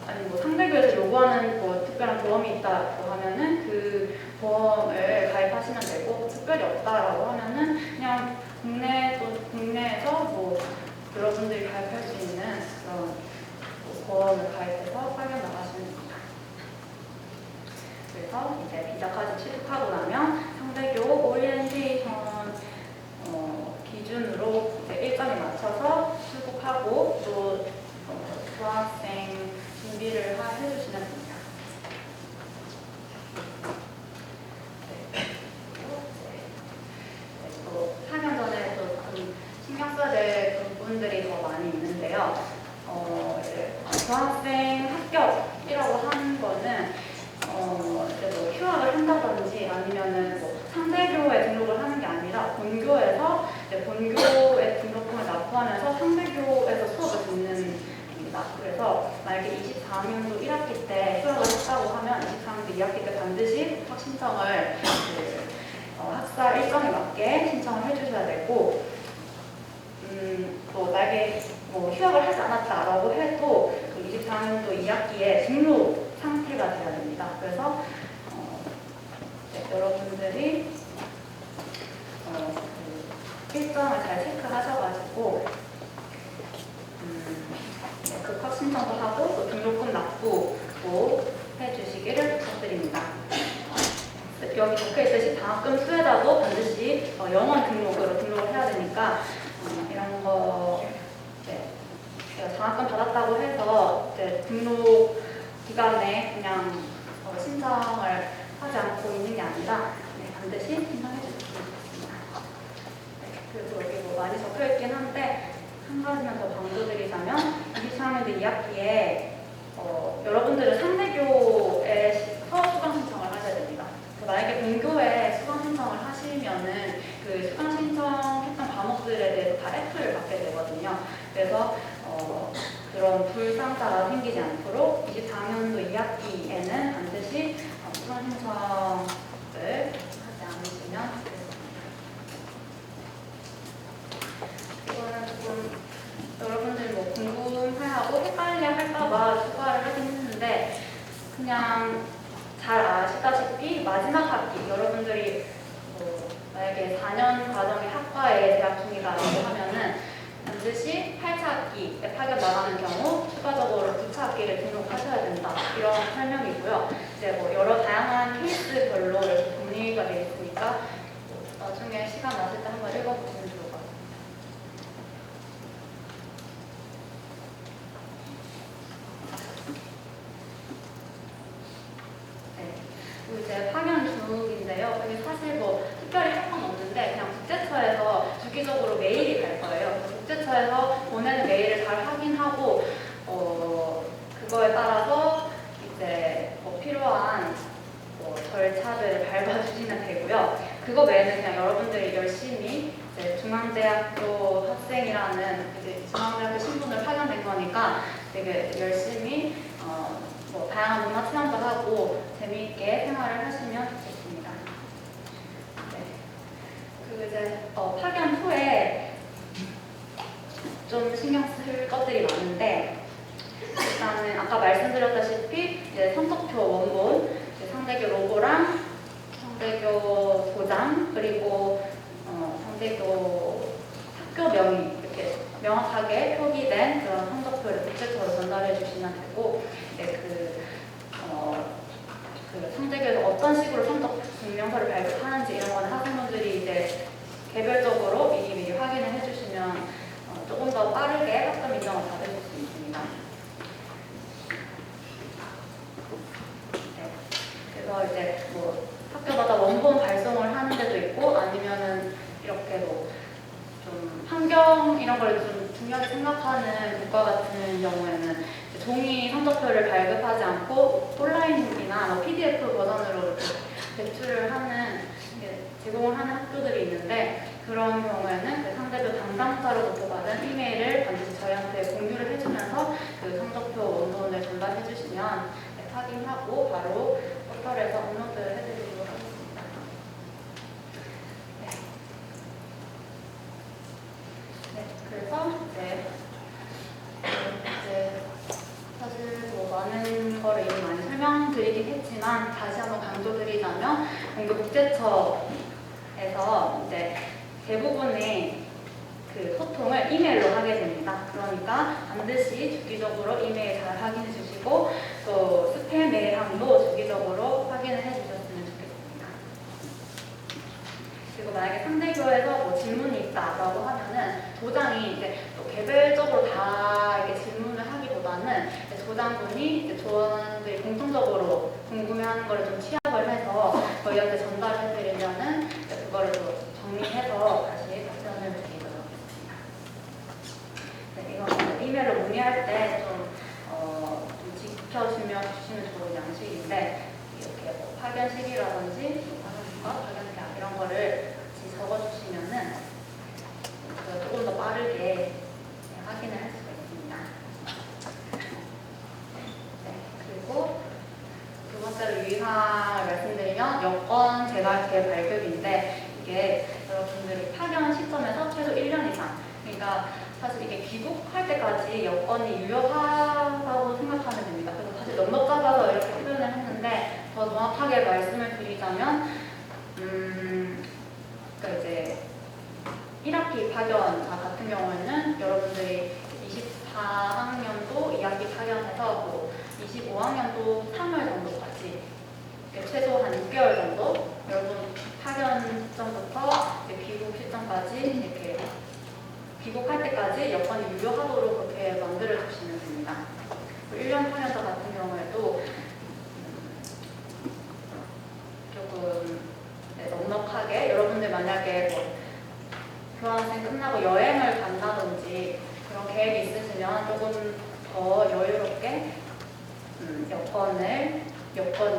아니 상대교에서 요구하는 특별한 보험이 있다고 하면은 그 보험을 가입하시면 되고, 특별히 없다라고 하면은 그냥 국내에서 여러분들이 가입할 수 있는 그런 보험을 가입해서 파견 나가시면 됩니다. 그래서 이제 비자까지 취득하고 나면 상대교 오리엔테이션 기준으로 이제 일정에 맞춰서 출국하고 또 교환학생 준비를 해주시면 됩니다. 또 4년 전에 또 좀 신경 써야 될 부분들이 더 많이 있는데요. 이제 교환학생 합격이라고 하는 거는 이제 휴학을 한다든지 아니면은 상대교에 등록을 하는 게 아니라 본교에서 이제 본교에 등록금을 납부하면서 상대교에서 수업을 듣는 겁니다. 그래서 만약에 24학년도 1학기 때 휴학을 했다고 하면 24학년도 2학기 때 반드시 휴학 신청을 학사 일정에 맞게 신청을 해주셔야 되고, 또 만약에 휴학을 하지 않았다라고 해도 그 24학년도 2학기에 등록 상태가 돼야 됩니다. 그래서 여러분들이 일정을 잘 체크하셔가지고 급학 신청도 하고 또 등록금 납부도 해주시기를 부탁드립니다. 여기 적혀있듯이 장학금 수혜자도 반드시 영원 등록으로 등록을 해야 되니까 이런 거 장학금 받았다고 해서 등록 기간에 그냥 신청을 하지 않고 있는 게 아니라 반드시 신청해 주시면 좋겠습니다. 그리고 여기 많이 적혀있긴 한데 한 가지만 더 강조드리자면 24학년도 2학기에 여러분들은 상대교에 수강 신청을 하셔야 됩니다. 만약에 본교에 수강 신청을 하시면은 그 수강 신청했던 과목들에 대해서 다 F를 받게 되거든요. 그래서 그런 불상사가 생기지 않도록 24학년도 2학기에는 반드시 수강 신청을 하지 않으시면 좋겠습니다. 이거는 조금 여러분들이 궁금해하고 헷갈려 할까봐 추가를 하긴 했는데, 그냥 잘 아시다시피 마지막 학기 여러분들이 만약에 4년 과정의 학과에 재학 중이라고 하면은 반드시 8차 학기에 파견 나가는 경우 추가적으로 9차 학기를 등록하셔야 된다, 이런 설명이고요. 이제 여러 다양한 케이스별로 이렇게 정리가 되어 있으니까 나중에 시간 나실 때 한번 읽어보시면 좋을 것 같습니다. 그리고 이제 파견 중인데요. 여기 사실 뭐 특별히 할 건 없는데 그냥 국제처에서 주기적으로 메일이 갈 거예요. 그래서 국제처에서 보내는 메일을 잘 확인하고 그거에 따라서 이제 뭐 필요한 뭐 절차들을 밟아주시면 되고요. 그거 외에는 그냥 여러분들이 열심히 이제 중앙대학교 학생이라는 이제 중앙대학교 신분을 파견된 거니까 되게 열심히 뭐 다양한 문화 체험도 하고 재미있게 생활을 하시면 좋겠습니다. 네. 그리고 이제 파견 후에 좀 신경 쓸 것들이 많은데 일단은 아까 말씀드렸다시피 이제 성적표 원본, 이제 상대교 로고랑 상대교 도장 그리고 상대교 학교명이 이렇게 명확하게 표기된 그런 성적표를 국제처로 전달해 주시면 되고 그 상대교에서 어떤 식으로 성적 증명서를 발급하는지 이런 거는 학생분들이 이제 개별적으로 미리 확인을 해주시면 조금 더 빠르게 학점 인정을 받으실 수 있습니다. 네. 그래서 이제 뭐 학교마다 원본 발송을 하는 데도 있고 아니면은 이렇게 뭐 좀 환경 이런 걸 좀 중요하게 생각하는 국가 같은 경우에는 종이 성적표를 발급하지 않고 온라인이나 뭐 PDF 버전으로 이렇게 제출을 하는 제공을 하는 학교들이 있는데 그런 경우에는 그 상대교 담당자로부터 받은 이메일을 반드시 저희한테 공유를 해주면서 그 성적표 원본을 전달해 주시면 확인하고 바로 포털에서 업로드 해드리도록 하겠습니다. 네, 그래서 이제 사실 뭐 많은 거를 이미 많이 설명드리긴 했지만 다시 한번 강조드리자면 국제처에서 이제 대부분의 그 소통을 이메일로 하게 됩니다. 그러니까 반드시 주기적으로 이메일 잘 확인해 주시고 또 스팸 메일함도 주기적으로 확인을 해 주셨으면 좋겠습니다. 그리고 만약에 상대교에서 뭐 질문이 있다라고 하면은 도장이 이제 또 개별적으로 다 이렇게 질문을 하기보다는 이제 조장분이 이제 조원들이 공통적으로 궁금해하는 거를 좀 취합을 해서 저희한테 전달해 드리면은 그거를 또 정리해서 다시 답변을 드리도록 하겠습니다. 네, 이건 이메일로 문의할 때 좀 지켜주시면 좋은 양식인데 이렇게 뭐 파견 시기라든지 파견과 파견 대학 이런 거를 같이 적어주시면은 조금 더 빠르게 확인을 할 수가 있습니다. 네, 그리고 두 번째로 유의사항을 말씀드리면 여권 재발급인데 이게 여러분들이 파견 시점에서 최소 1년 이상 그러니까 사실 이게 귀국할 때까지 여건이 유효하다고 생각하면 됩니다. 그래서 사실 넉넉 잡아서 이렇게 표현을 했는데 더 정확하게 말씀을 드리자면 그러니까 이제 1학기 파견자 같은 경우에는 여러분들이 24학년도 2학기 파견해서 뭐 25학년도 3월 정도까지 최소 한 6개월 정도 여러분 파견 시점부터 귀국 시점까지 이렇게 귀국할 때까지 여건이 유효하도록 그렇게 만들어 주시면 됩니다. 1년 파견자 같은 경우에도 조금 넉넉하게 여러분들 만약에 뭐 교환생 끝나고 여행을 간다든지 그런 계획이 있으시면 조금 더 여유롭게 여권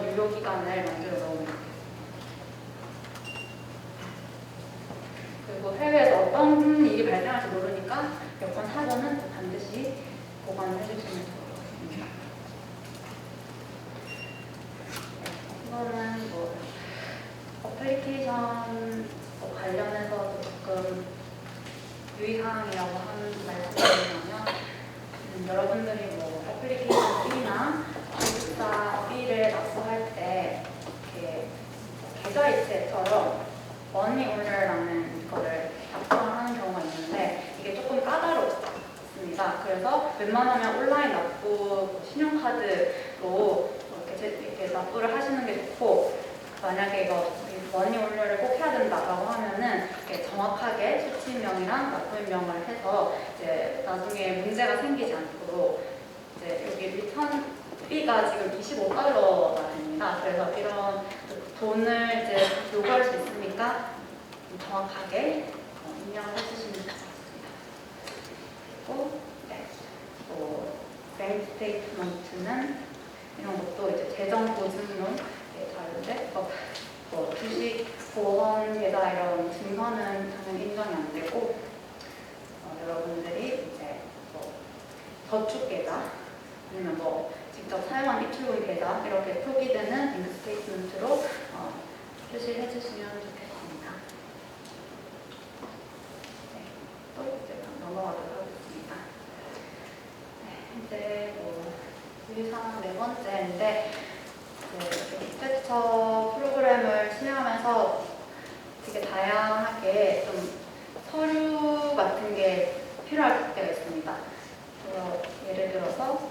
유효 기간을 만들어 놓으면 좋겠습니다. 그리고 해외에서 어떤 일이 발생할지 모르니까 여권 사전은 반드시 보관을 해주시면 좋을 것 같습니다. 이거는 뭐 어플리케이션 관련해서 조금 유의사항이라고 하는 말씀드리면 여러분들이 뭐 어플리케이션 B나 기숙사 B를 납부할 때 이렇게 계좌이체처럼 머니 오더라는 거를 작성하는 경우가 있는데 이게 조금 까다롭습니다. 그래서 웬만하면 온라인 납부, 신용카드로 이렇게 납부를 하시는 게 좋고 만약에 이거 머니 오더를 꼭 해야 된다라고 하면은 이렇게 정확하게 수취인명이랑 납부인명을 해서 이제 나중에 문제가 생기지 않도록 이제 여기 리턴 학비가 지금 $25가 됩니다. 그래서 이런 돈을 이제 요구할 수 있으니까 정확하게 입력을 해주시면 좋겠습니다. 그리고 네, 뱅크 스테이트먼트는 이런 것도 이제 재정 보증론 자료인데 주식 보험 계좌 이런 증서는 당연히 인정이 안 되고 여러분들이 이제 저축 계좌 아니면 직접 사용한 입출금 계좌 이렇게 표기되는 뱅크 스테이트먼트로 표시를 해주시면 좋겠습니다. 네, 또 이제 넘어가도록 하겠습니다. 네, 이제 유의사항 네 번째인데 국제처 프로그램을 진행하면서 되게 다양하게 좀 서류 같은 게 필요할 때가 있습니다. 예를 들어서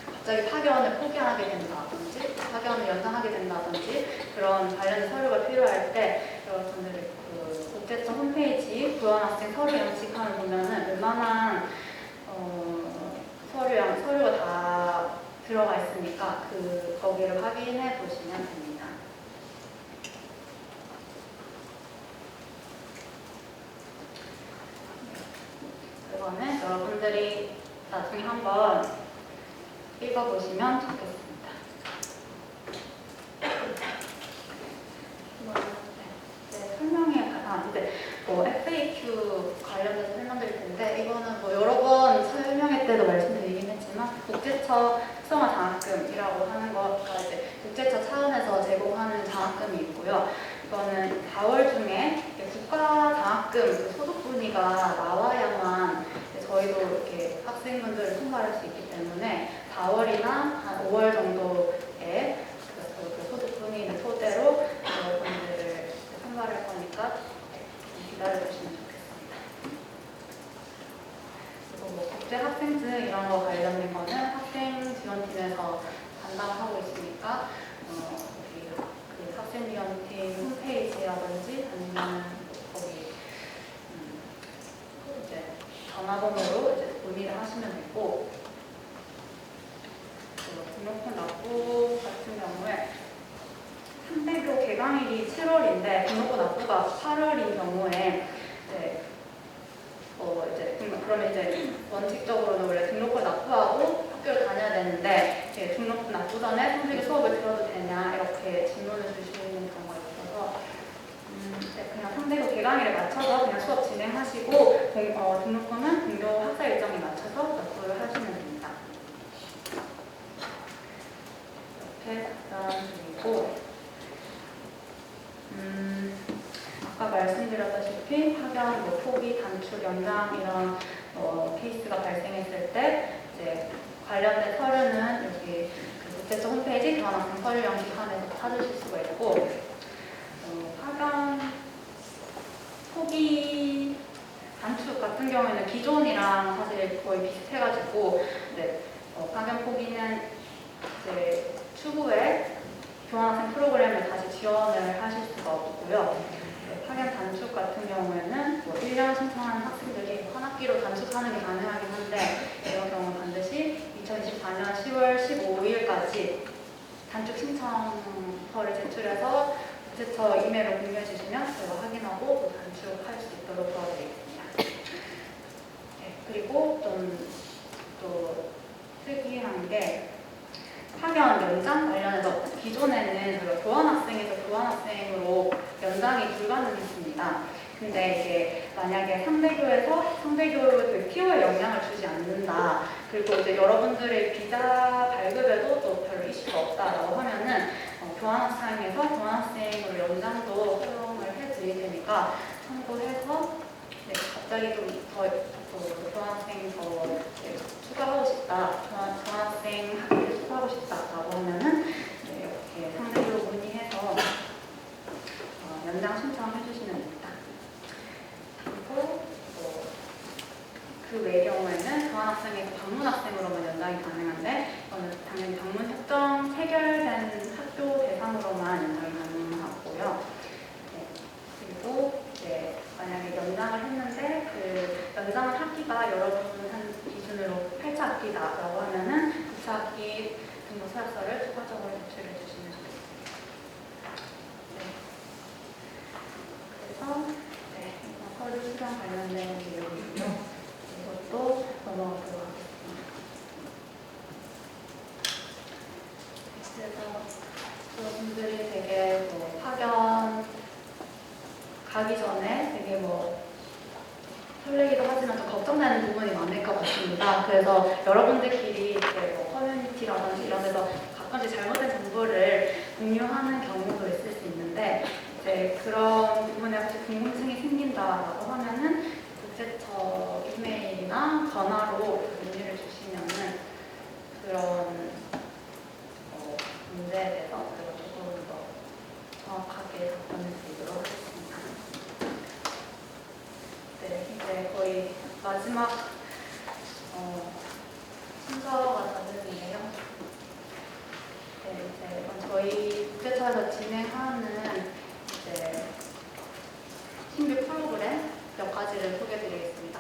갑자기 파견을 포기하게 된다든지 파견을 연장하게 된다든지 그런 관련 서류가 필요할 때 여러분들이 국제처 홈페이지 교환학생 서류 양식판을 보면은 웬만한 서류가 다 들어가 있으니까 거기를 확인해 보시면 됩니다. 그거는 여러분들이 나중에 한번 읽어보시면 좋겠습니다. 설명에 이제 FAQ 관련해서 설명드릴 텐데 이거는 여러 번 설명회 때도 말씀드리긴 했지만 국제처 특성화 장학금이라고 하는 거가 이제 국제처 차원에서 제공하는 장학금이 있고요. 이거는 4월 중에 국가 장학금 소득 분위가 나와야만 저희도 이렇게 학생분들을 선발할 수 있기 때문에 4월이나 한 5월 정도에 그 소득 분위를 토대로 여러분들을 선발할 거니까 기다려주시면 좋겠습니다. 그리고 국제 학생증 이런 거 관련된 거는 학생 지원팀에서 담당하고 있으니까 그 학생 지원팀 홈페이지라든지 아니면 거기 이제 전화번호로 이제 문의를 하시면 되고 등록금 납부 같은 경우에 상대교 개강일이 7월인데 등록금 납부가 8월인 경우에 그러면 이제 원칙적으로는 원래 등록금 납부하고 학교를 다녀야 되는데 등록금 납부 전에 상대교 수업을 들어도 되냐 이렇게 질문을 주시는 경우가 있어서 그냥 상대교 개강일에 맞춰서 그냥 수업 진행하시고 등록금은 등교 학사 일정에 맞춰서 납부를 하시면 됩니다. 이렇게 답변드리고 아까 말씀드렸다시피 파견, 포기, 단축, 연장 이런 케이스가 발생했을 때 이제 관련된 서류는 여기 국제처 홈페이지 교환학생 서류 양식판에서 찾으실 수가 있고 파견, 포기, 단축 같은 경우에는 기존이랑 사실 거의 비슷해가지고 파견, 포기는 이제 추후에 교환학생 프로그램을 다시 지원을 하실 수가 없고요. 파견 단축 같은 경우에는 1년 신청하는 학생들이 한 학기로 단축하는 게 가능하긴 한데 이런 경우는 반드시 2024년 10월 15일까지 단축 신청서를 제출해서 국제처 이메일로 공유해 주시면 저희가 확인하고 또 단축할 수 있도록 도와드리겠습니다. 그리고 또 특이한 게 파견 연장 관련해서 기존에는 저희가 교환학생에서 교환학생으로 연장이 불가능했습니다. 근데 이게 만약에 상대교에서 상대교를 티오에 영향을 주지 않는다. 그리고 이제 여러분들의 비자 발급에도 또 별로 이슈가 없다라고 하면은 교환학생에서 교환학생으로 연장도 허용을 해드릴 테니까 참고해서 갑자기 좀 더 교환학생 더 추가하고 싶다, 교환학생 학위를 추가하고 싶다라고 하면은 이렇게 상대적으로 문의해서 연장 신청해 주시면 됩니다. 그리고 그 외의 경우에는 교환학생에서 방문학생으로만 연장이 가능한데 이거는 당연히 방문 협정 체결된 학교 대상으로만 연장이 가능하고요. 그리고 만약에 연장을 했는데 그 연장한 학기가 여러분 한 기준으로 8차 학기다라고 하면은 9차 학기 여러분들이 되게 뭐 파견 가기 전에 되게 뭐 설레기도 하지만 좀 걱정되는 부분이 많을 것 같습니다. 그래서 여러분들끼리 이제 뭐 커뮤니티라든지 이런 데서 가끔씩 잘못된 정보를 공유하는 경우도 있을 수 있는데 이제 그런 부분에 혹시 궁금증이 생긴다라고 하면은 국제처 이메일이나 전화로 문의를 주시면은 그런 문제에 대해서 제가 조금 더 정확하게 답변을 드리도록 하겠습니다. 네, 이제 거의 마지막 순서가 되는데요. 네, 이제 저희 국제처에서 진행하는 이제 신규 프로그램 몇 가지를 소개해드리겠습니다.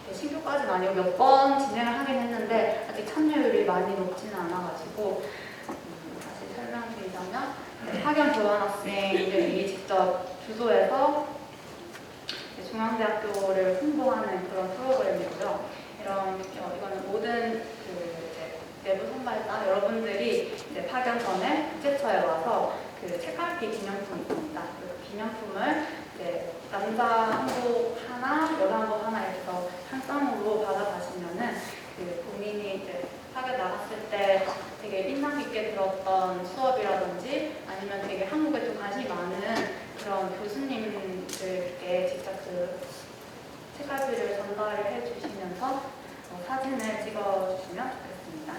네, 신규까지는 아니고 몇 번 진행을 하긴 했는데 아직 참여율이 많이 높지는 않아가지고 다시 설명드리자면 파견 교환학생들이 직접 주소에서 중앙대학교를 홍보하는 그런 프로그램이고요. 이거는 모든 이제 내부 선발자 여러분들이 이제 파견 전에 국제처에 와서 그 책갈피 기념품이 있습니다. 그 기념품을 이제 남자 한복 하나, 여자 한복 하나 이렇게 해서 한 쌍으로 받아가시면은 그 본인이 이제 파견 나갔을 때 되게 인상 깊게 들었던 수업이라든지 아니면 되게 한국에 좀 관심이 많은 그런 교수님들께 직접 그 책갈피를 전달을 해주시면서 사진을 찍어주시면 좋겠습니다.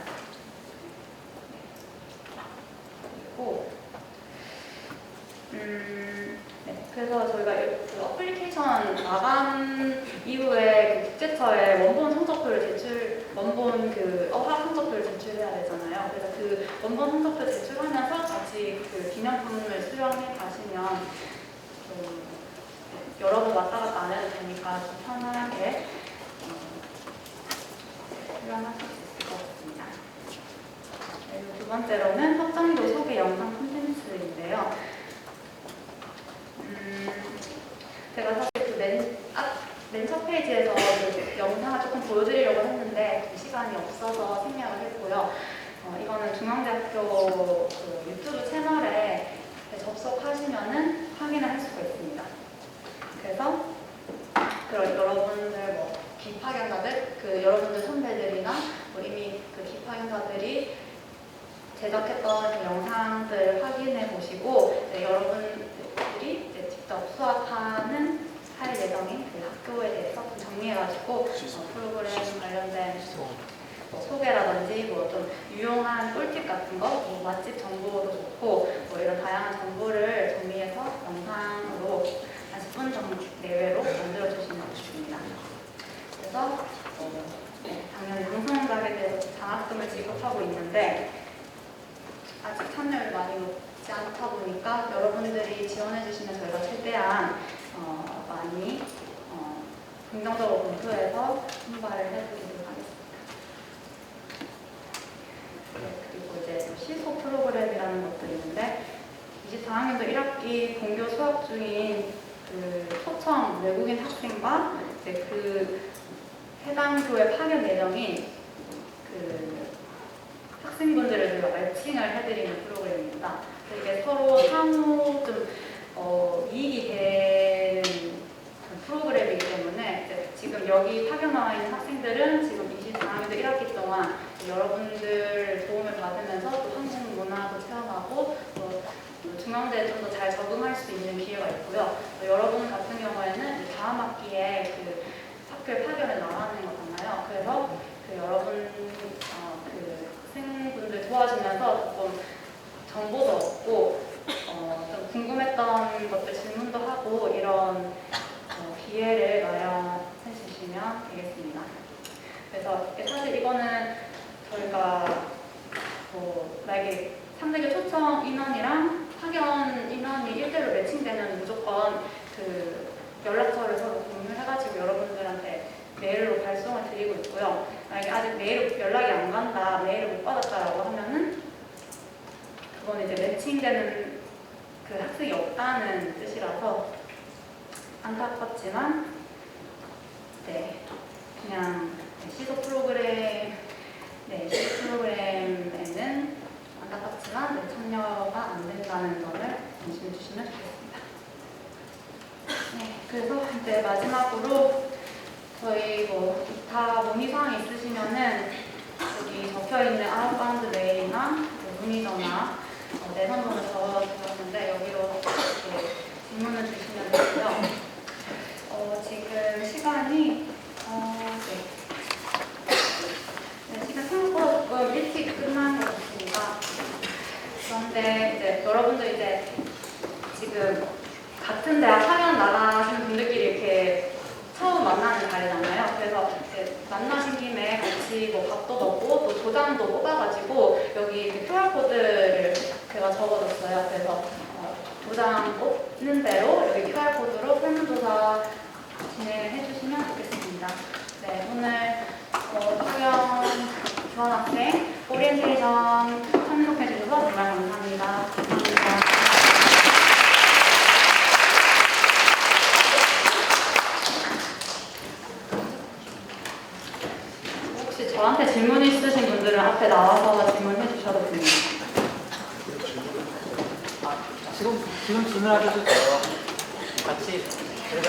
그리고 네, 그래서 저희가 그 어플리케이션 마감 이후에 그 국제처에 원본 성적표를 원본 그 어학 성적표를 제출해야 되잖아요. 그래서 그 원본 성적표 제출하면서 같이 그 기념품을 수령해 가시면 좀 여러 번 왔다 갔다 안 해도 되니까 좀 편하게 수령하실 수 있을 것 같습니다. 그리고 두 번째로는 확장도 소개 영상 콘텐츠인데요. 제가 사실 그 맨 첫 페이지에서 그 영상을 조금 보여드리려고 했는데 시간이 없어서 생략을 했고요. 이거는 중앙대학교 그 유튜브 채널에 접속하시면은 확인을 할 수가 있습니다. 그래서 여러분들 뭐 기파견사들, 그 여러분들 선배들이나 뭐 이미 그 기파견사들이 제작했던 그 영상들 확인해 보시고 여러분들이 이제 직접 수업하는 할 예정인 그 학교에 대해서 좀 정리해가지고 프로그램 관련된 소개라든지 뭐 좀 유용한 꿀팁 같은 거, 뭐 맛집 정보도 좋고 뭐 이런 다양한 정보를 정리해서 영상으로 한 10분 정도 내외로 만들어 주시면 좋습니다. 그래서 네, 당연히 방송작에 대해서 장학금을 지급하고 있는데 아직 참여율 많이 높지 않다 보니까 여러분들이 지원해 주시면 저희가 최대한 많이 긍정적으로 검토해서 선발을 해드리도록 하겠습니다. 네, 그리고 이제 시소 프로그램이라는 것도 있는데 24학년도 1학기 본교 수업 중인 그 초청 외국인 학생과 이제 그 해당 교의 파견 예정인 그 학생분들을 저희가 매칭을 해드리는 프로그램입니다. 이게 서로 상호 좀 이익이 되는 프로그램이기 때문에 이제 지금 여기 파견 나와 있는 학생들은 지금 24학년도 1학기 동안 여러분들 도움을 받으면서 또 한국 문화도 체험하고 또 중앙대에 좀 더 잘 적응할 수 있는 기회가 있고요. 여러분 같은 경우에는 다음 학기에 그 학교에 파견을 나가는 거잖아요. 그래서 그 여러분 그 학생분들 도와주면서 조금 정보도 얻고 좀 궁금했던 것들 질문도 하고 이런 기회를 마련해 주시면 되겠습니다. 그래서 사실 이거는 저희가 만약에 상대교 초청 인원이랑 파견 인원이 1대1로 매칭되면 무조건 그 연락처를 서로 공유해가지고 여러분들한테 메일로 발송을 드리고 있고요. 만약에 아직 메일 연락이 안 간다, 메일을 못 받았다라고 하면은 그건 이제 매칭되는 그 학생이 없다는 뜻이라서 안타깝지만 네, 그냥 시소 프로그램에는 안타깝지만 네, 참여가 안 된다는 점을 말씀해 주시면 좋겠습니다. 네, 그래서 이제 마지막으로 저희 뭐 기타 문의사항 있으시면은 여기 적혀있는 아웃바운드 메일이나 문의 전화 내선번호 적어주셨는데 여기로 이렇게 질문을 주시면 되고요. 지금 시간이 네, 시간 생각보다 조금 일찍 끝난 것 같습니다. 그런데 이제 여러분들 이제 지금 같은 대학 학연 나가시는 분들끼리 이렇게 처음 만나는 자리잖아요. 그래서 이제 만나신 김에 같이 뭐 밥도 먹고 또 도장도 뽑아가지고 여기 이렇게 QR코드를 제가 적어줬어요. 그래서 도장 뽑는 대로 여기 QR코드로 설문조사 진행해 주시면 좋겠습니다. 네, 오늘 학연 교환학생 오리엔테이션 참석해 주셔서 정말 감사합니다. 감사합니다. 혹시 저한테 질문 있으신 분들은 앞에 나와서 질문해 주셔도 됩니다. 지금 질문하셔도 돼요. 같이 제가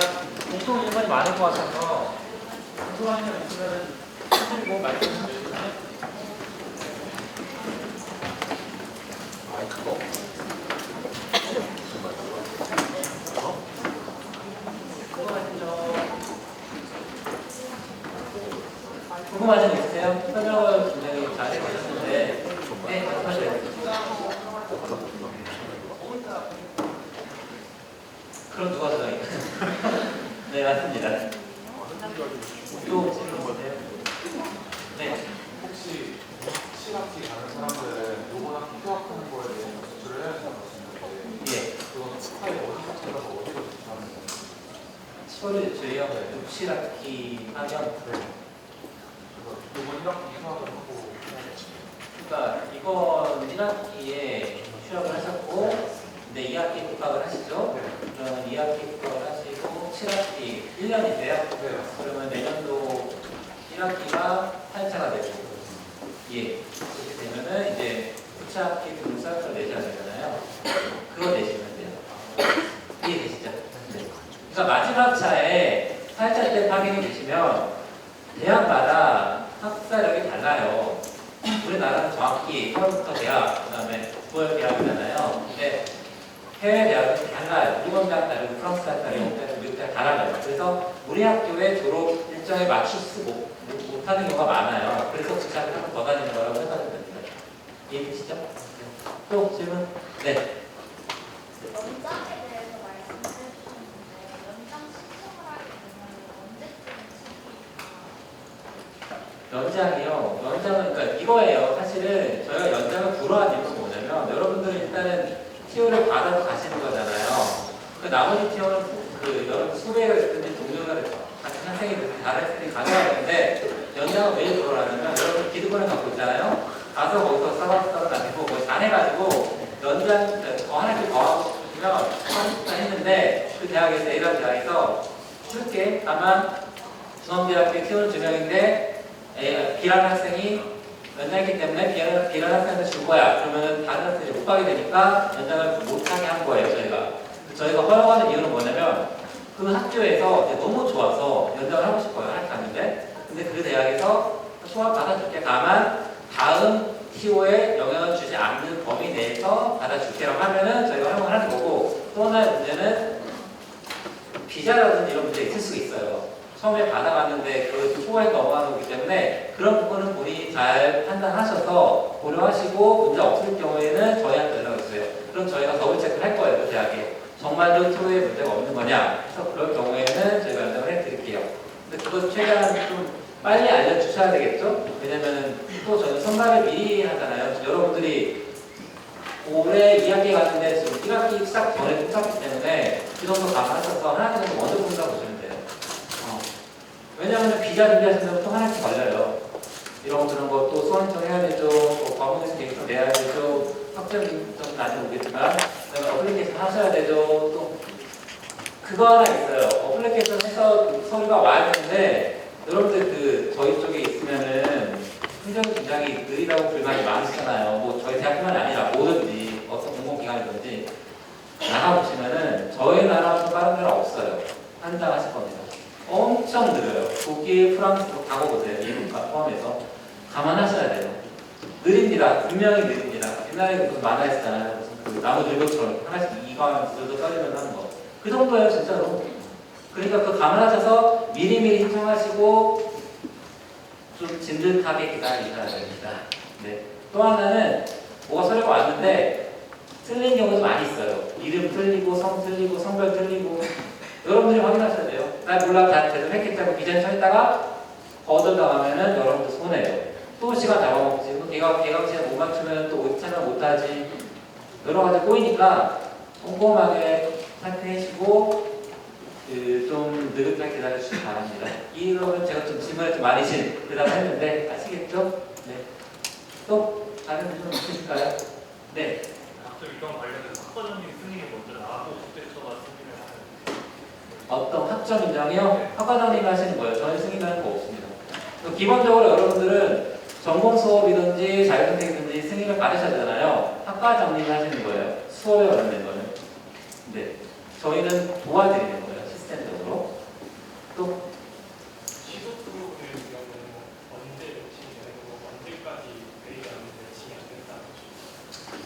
공통 질문이 많을 것 같아서 궁금한 점 있으면은 뭐 말씀해 주시면. 마이크가 궁금하신 점 있으세요? 설명을 굉장히 잘 해주셨는데 네, 말씀하셔요. 그럼 누가 저장해? 네, 맞습니다. 또 질문 보세요. 네. 혹시 실학기 가는 사람들은 요번 학기 휴학하는 거에 대해서 제출을 해야 된다고 하시는데 예. 그건 파일 어디서 찾아서 어디로 제출하는 거예요? 서류 제휴 6실학기 하면 그래서 요번 1학기 휴학을 하고 그러니까 이번 1학기에 휴학을 하셨고 근데 2학기 복학을 하시죠? 네. 그러면 2학기 복학을 하시고 7학기 1년이세요? 네. 그러면 내년도 1학기가 8차가 되고 예 그렇게 되면은 이제 9차학기 등록사학을 내셔야 되잖아요. 그거 내시면 돼요. 이해되시죠? 네. 그러니까 마지막 차에 8차 때 확인이 되시면 대학마다 학사력이 달라요. 우리나라는 정확히 8월부터 대학, 그 다음에 9월 대학이잖아요. 근데 해외 대학은 달라요. 일본 대학 다르고 프랑스 대학 다르고 영국 대학, 미국 대학 달라요. 그래서 우리 학교의 졸업 일정에 맞출 못하는 경우가 많아요. 그래서 그 차를 한번 더 다니는 거라고 생각하면 됩니다. 이해되시죠? 또 질문? 네. 연장에 대해서 말씀해 주셨는데 연장 신청을 하게 되면 언제쯤 연장이요. 연장은 그러니까 이거예요. 사실은 저희가 연장을 불허한 이유는 뭐냐면 여러분들은 일단은 티오를 받아서 가시는 거잖아요. 그 나머지 티오는 여러분 수배가 됐든지 동료가 됐든 같은 학생이 됐든 다른 학생이 가져야 되는데 연장은 왜 불허하냐면 여러분 기득권을 갖고 있잖아요. 가서 거기서 싸워서 나중에 뭐 잘해가지고 연장 더 하나씩 더 하고 싶으면 하고 싶다 했는데 그 대학에서 A라는 대학에서 쉽게 다만 중앙대학교 티오는 2명인데 B라는 학생이 연장했기 때문에 B라는 학생한테 줄 거야. 그러면 다른 학생이 못 가게 되니까 연장을 못하게 한 거예요, 저희가 허용하는 이유는 뭐냐면 그 학교에서 너무 좋아서 연장을 하고 싶어요. 학교 갔는데. 근데 그 대학에서 수업 받아줄게. 다만 다음 TO에 영향을 주지 않는 범위 내에서 받아줄게라고 하면은 저희가 허용을 하는 거고 또 하나의 문제는 비자라든지 이런 문제 있을 수 있어요. 처음에 받아봤는데 그 초과에 넘어가는 거기 때문에 그런 부분은 본인이 잘 판단하셔서 고려하시고 문제 없을 경우에는 저희한테 연락을 주세요. 그럼 저희가 더블 체크를 할 거예요. 그 대학에. 정말로 TO에 문제가 없는 거냐. 그래서 그럴 경우에는 저희가 연락을 해드릴게요. 근데 그것 최대한 좀 빨리 알려주셔야 되겠죠? 왜냐면은 또 저는 선발을 미리 하잖아요. 여러분들이 올해 2학기 갔는데 지금 1학기 시작 전에 끝났기 때문에 그 정도 감안하셔서 하나 정도 먼저 본다 보시면 돼요. 왜냐하면 비자 준비하시면 또 하나씩 걸려요. 이런 것도 수강 신청해야 되죠. 과목에서 계획서 내야 되죠. 학점 인정은 아직 오겠지만 그다음에 어플리케이션 하셔야 되죠. 또 그거 하나 있어요. 어플리케이션 해서 그 서류가 와야 되는데 여러분들 저희 쪽에 있으면은 행정이 굉장히 느리다고 불만이 많으시잖아요. 뭐 저희 대학뿐만이 아니라 뭐든지 어떤 공공기관이든지 나가보시면은 저희 나라도 다른 나라 없어요. 환장하실 겁니다. 엄청 느려요. 독일, 프랑스도 가보세요. 미국과 포함해서 감안하셔야 돼요. 느립니다. 분명히 느립니다. 옛날에 무슨 만화 했잖아요. 무슨 그 나무 들고처럼 하나씩 이거하면 들도 떨리면 하는 거. 그 정도예요, 진짜로. 그러니까 그 감안하셔서 미리미리 신청하시고 좀 진득하게 기다리셔야 됩니다. 네. 또 하나는 뭐가 서류가 왔는데 틀린 경우도 많이 있어요. 이름 틀리고 성 틀리고 성별 틀리고 여러분들이 확인하셔야 돼요. 나 몰라 다 제대로 했겠다고 비전 쳐있다가 거절당하면은 여러분들 손해요. 또 시간 잡아먹지. 개각 시간 못 맞추면 또 오차는 못하지. 여러 가지 꼬이니까 꼼꼼하게 살피시고 좀 느긋하게 기다려주시기 바랍니다. 이러면 제가 좀 질문에 좀 많이 대답을 했는데 아시겠죠? 네. 또 다른 질문 있으실까요? 네. 학점 이건 관련해서 학과장님 승인이 먼저 나하고 그때 저가 승인을 하는 어떤 학점 인정이요? 학과장님이 하시는 거예요. 저는 승인하는 거 없습니다. 기본적으로 여러분들은 전공 수업이든지 자율선택이든지 승인을 받으셔야 되잖아요. 학과장님이 하시는 거예요. 수업에 관련된 거는. 네. 저희는 도와드리는 거예요. 시스템적으로. 또 시도 프로그램 경우는 언제 매칭이 되는 거고 언제까지 회의하면 매칭이 안 된다.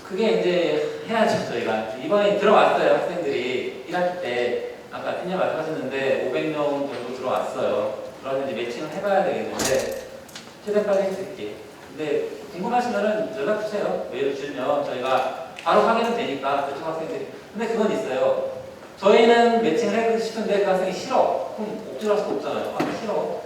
그게 이제 해야죠. 저희가 이번에 들어왔어요. 학생들이 1학기 때 아까 팀장 말씀하셨는데 500명 정도 들어왔어요. 그러면 이제 매칭을 해봐야 되겠는데 최대한 빨리 해드릴게요. 근데 궁금하시면은 연락 주세요. 메일 주시면 저희가 바로 확인은 되니까 그쪽 학생들이. 근데 그건 있어요. 저희는 매칭을 해보고 싶은데 그 학생이 싫어. 그럼 억지로 할 수가 없잖아요. 아, 싫어.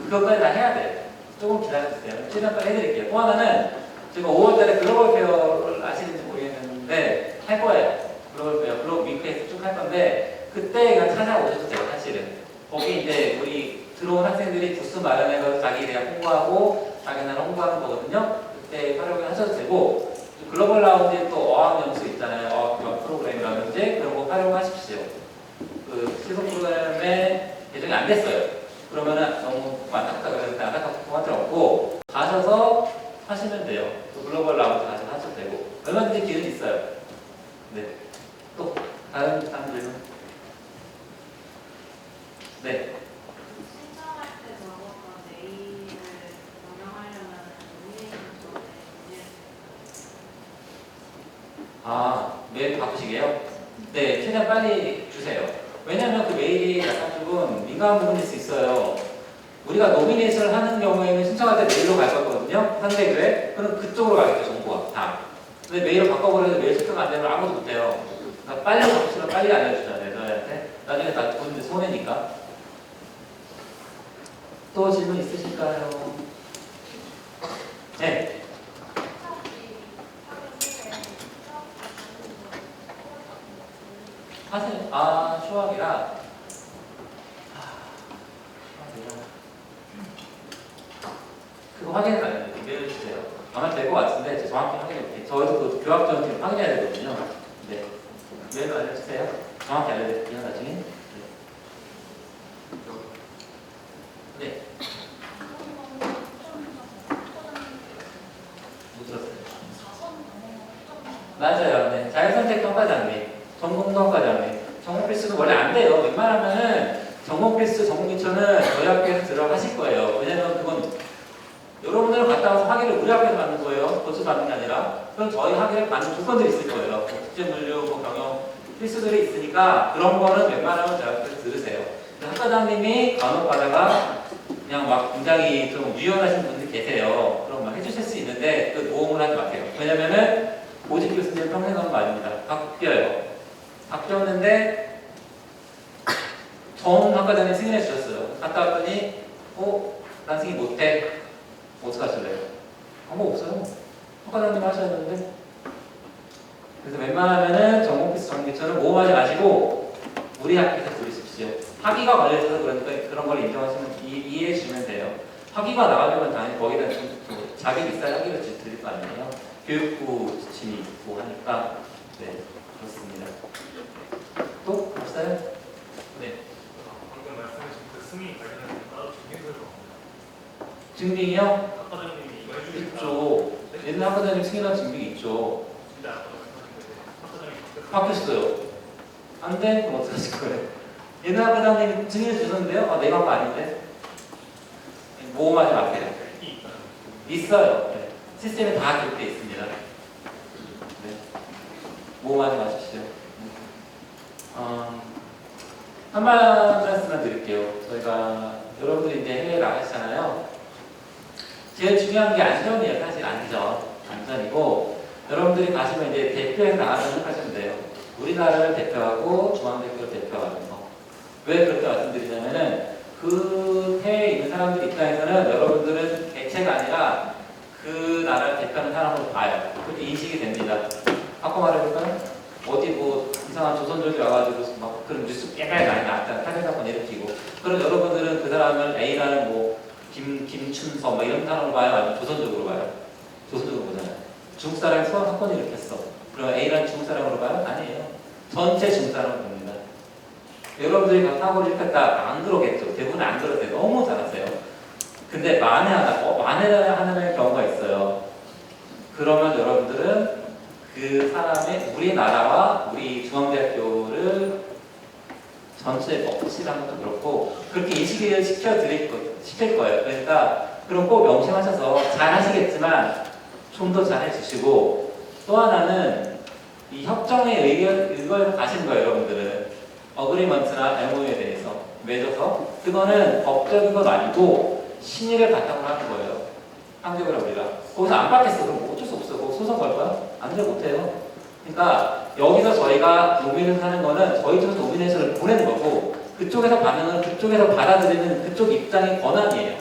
그것까지 다 해야 돼. 조금 기다려주세요. 최대한 빨리 해드릴게요. 또 하나는 제가 5월달에 글로벌 페어를 아시는지 모르겠는데 할 거예요. 글로벌 페어, 글로벌 윙크에서 쭉 할 건데 그때 그냥 찾아오셔도 돼요. 사실은. 거기 이제 우리 들어온 학생들이 부스 마련해서 자기 대학 홍보하고 자기 나라 홍보하는 거거든요. 그때 활용을 하셔도 되고 글로벌 라운지에 또 어학연수 있잖아요. 어학 프로그램이라든지 그런 거 활용하십시오. 그 시속 프로그램에 예정이 안 됐어요. 그러면은 너무 안타깝다 그래서 안타깝고 그만들 없고 가셔서 하시면 돼요. 또 글로벌 라운지 가서 하셔도 되고 얼마든지 기회는 있어요. 네. 또 다른 질문. 네. 신청할 때 적어서 메일을 변경하려면 메일 바꾸시게요? 네, 최대한 빨리 주세요. 왜냐면 그 메일이 약간 조금 민감한 부분일 수 있어요. 우리가 노미네이션을 하는 경우에는 신청할 때 메일로 갈 거거든요. 상대교회. 그럼 그쪽으로 가겠죠, 정보가. 다. 근데 메일을 바꿔버려서 메일 설정 안 되면 아무도 못해요. 그러니까 빨리 바꾸시면 빨리 알려주잖아요, 너희한테. 나중에 다 보는데 손해니까. 또 질문 있으실까요? 네. 하세요. 수학이라. 그거 확인을 안 해요. 메일 주세요. 아마 될 것 같은데 제가 정확히 확인해볼게요. 저희도 그 교학전 확인해야 되거든요. 네. 메일로 알려주세요. 정확히 알려드릴게요. 나중에. 네. 못 들었어요. 맞아요. 네. 자율선택 평가장님. 전공 평가장님. 전공 필수도 원래 안 돼요. 웬만하면은 전공 필수, 전공 기초는 저희 학교에서 들어가실 거예요. 왜냐면 그건 여러분들 갔다 와서 학위를 우리 학교에서 받는 거예요. 거기서 받는 게 아니라. 그럼 저희 학위를 받는 조건들이 있을 거예요. 국제물류, 경영 필수들이 있으니까 그런 거는 웬만하면 저희 학교에서 들으세요. 학과장님이 간혹 가다가 그냥 막 굉장히 좀 유연하신 분들 계세요. 그럼 막 해주실 수 있는데 그 모험을 하지 마세요. 왜냐면은 보직 교수님 평생 하는 거 아닙니다. 바뀌어요. 바뀌었는데 전 학과장님 승인해 주셨어요. 갔다 왔더니 난 승인 못해. 어떡하실래요? 방법 없어요. 학과장님 하셨는데. 그래서 웬만하면은 전공 필수 전공 기초는 모험하지 마시고 우리 학교에서 들으십시오. 학위가 걸려있어서 그러니까 그런 걸 인정하시면 이해해 주시면 돼요. 학위가 나가려면 당연히 거기다 좀 자기 비싼 학위를 드릴 거 아니에요. 교육부 지침이 있고 하니까 네 그렇습니다. 또 없어요? 네. 방금 말씀하신 그 승인 관련해서 따로 증빙서가 없나요? 증빙이요? 학과장님이 이거 학과장님 승인한 증빙이 있죠. 바뀌었어요. 안 돼? 그럼 어떻게 하실 거예요? 옛날 학과장님이 증인해 주셨는데요? 아, 내가 한 거 아닌데? 모험하지 마세요. 있어요. 네. 시스템에 다 그렇게 있습니다. 네. 모험하지 마십시오. 한 말씀만 드릴게요. 저희가 여러분들이 이제 해외에 나가시잖아요. 제일 중요한 게 안전이에요. 사실 안전이고 여러분들이 가시면 이제 대표해서 나가서 생각하시면 돼요. 우리나라를 대표하고 중앙대표를 대표하는 거. 왜 그렇게 말씀드리냐면은 그 해외에 있는 사람들 입장에서는 여러분들은 개체가 아니라 그 나라를 대표하는 사람으로 봐요. 그렇게 인식이 됩니다. 아까 말해볼까요? 어디 뭐 이상한 조선족이 와가지고 막 그런 뉴스 꽤나 많이 나왔잖아요. 살인 사건 일으키고. 그럼 여러분들은 그 사람을 A라는 뭐 김춘서 막 이런 사람으로 봐요? 아니면 조선족으로 봐요? 조선족으로 보잖아요. 중국 사람이 사건을 일으켰어. 그러면 A라는 중국 사람으로 봐요? 아니에요. 전체 중국 사람으로 봅니다. 여러분들이 막 사고를 일으켰다. 안 그러겠죠. 대부분 안 그러세요. 너무 잘하세요. 근데 만에 하나의 경우가 있어요. 그러면 여러분들은 그 사람의 우리나라와 우리 중앙대학교를 전체 억지라는 것도 그렇고 그렇게 인식을 시킬 거예요. 그러니까 그럼 꼭 명심하셔서 잘 하시겠지만 좀 더 잘 해주시고 또 하나는 이 협정에 의거해서 가시는 거예요. 여러분들은 어그리먼트나 MOU에 대해서 맺어서 그거는 법적인 건 아니고 신의를 바탕으로 하는 거예요. 한국이라 우리가 거기서 안 받겠어. 그럼 어쩔 수 없어. 거기 소송 걸 거야? 안 돼, 못해요. 그러니까 여기서 저희가 노미네이션 하는 거는 저희 쪽에서 노미네이션을 보내는 거고 그쪽에서 반응은 그쪽에서 받아들이는 그쪽 입장의 권한이에요.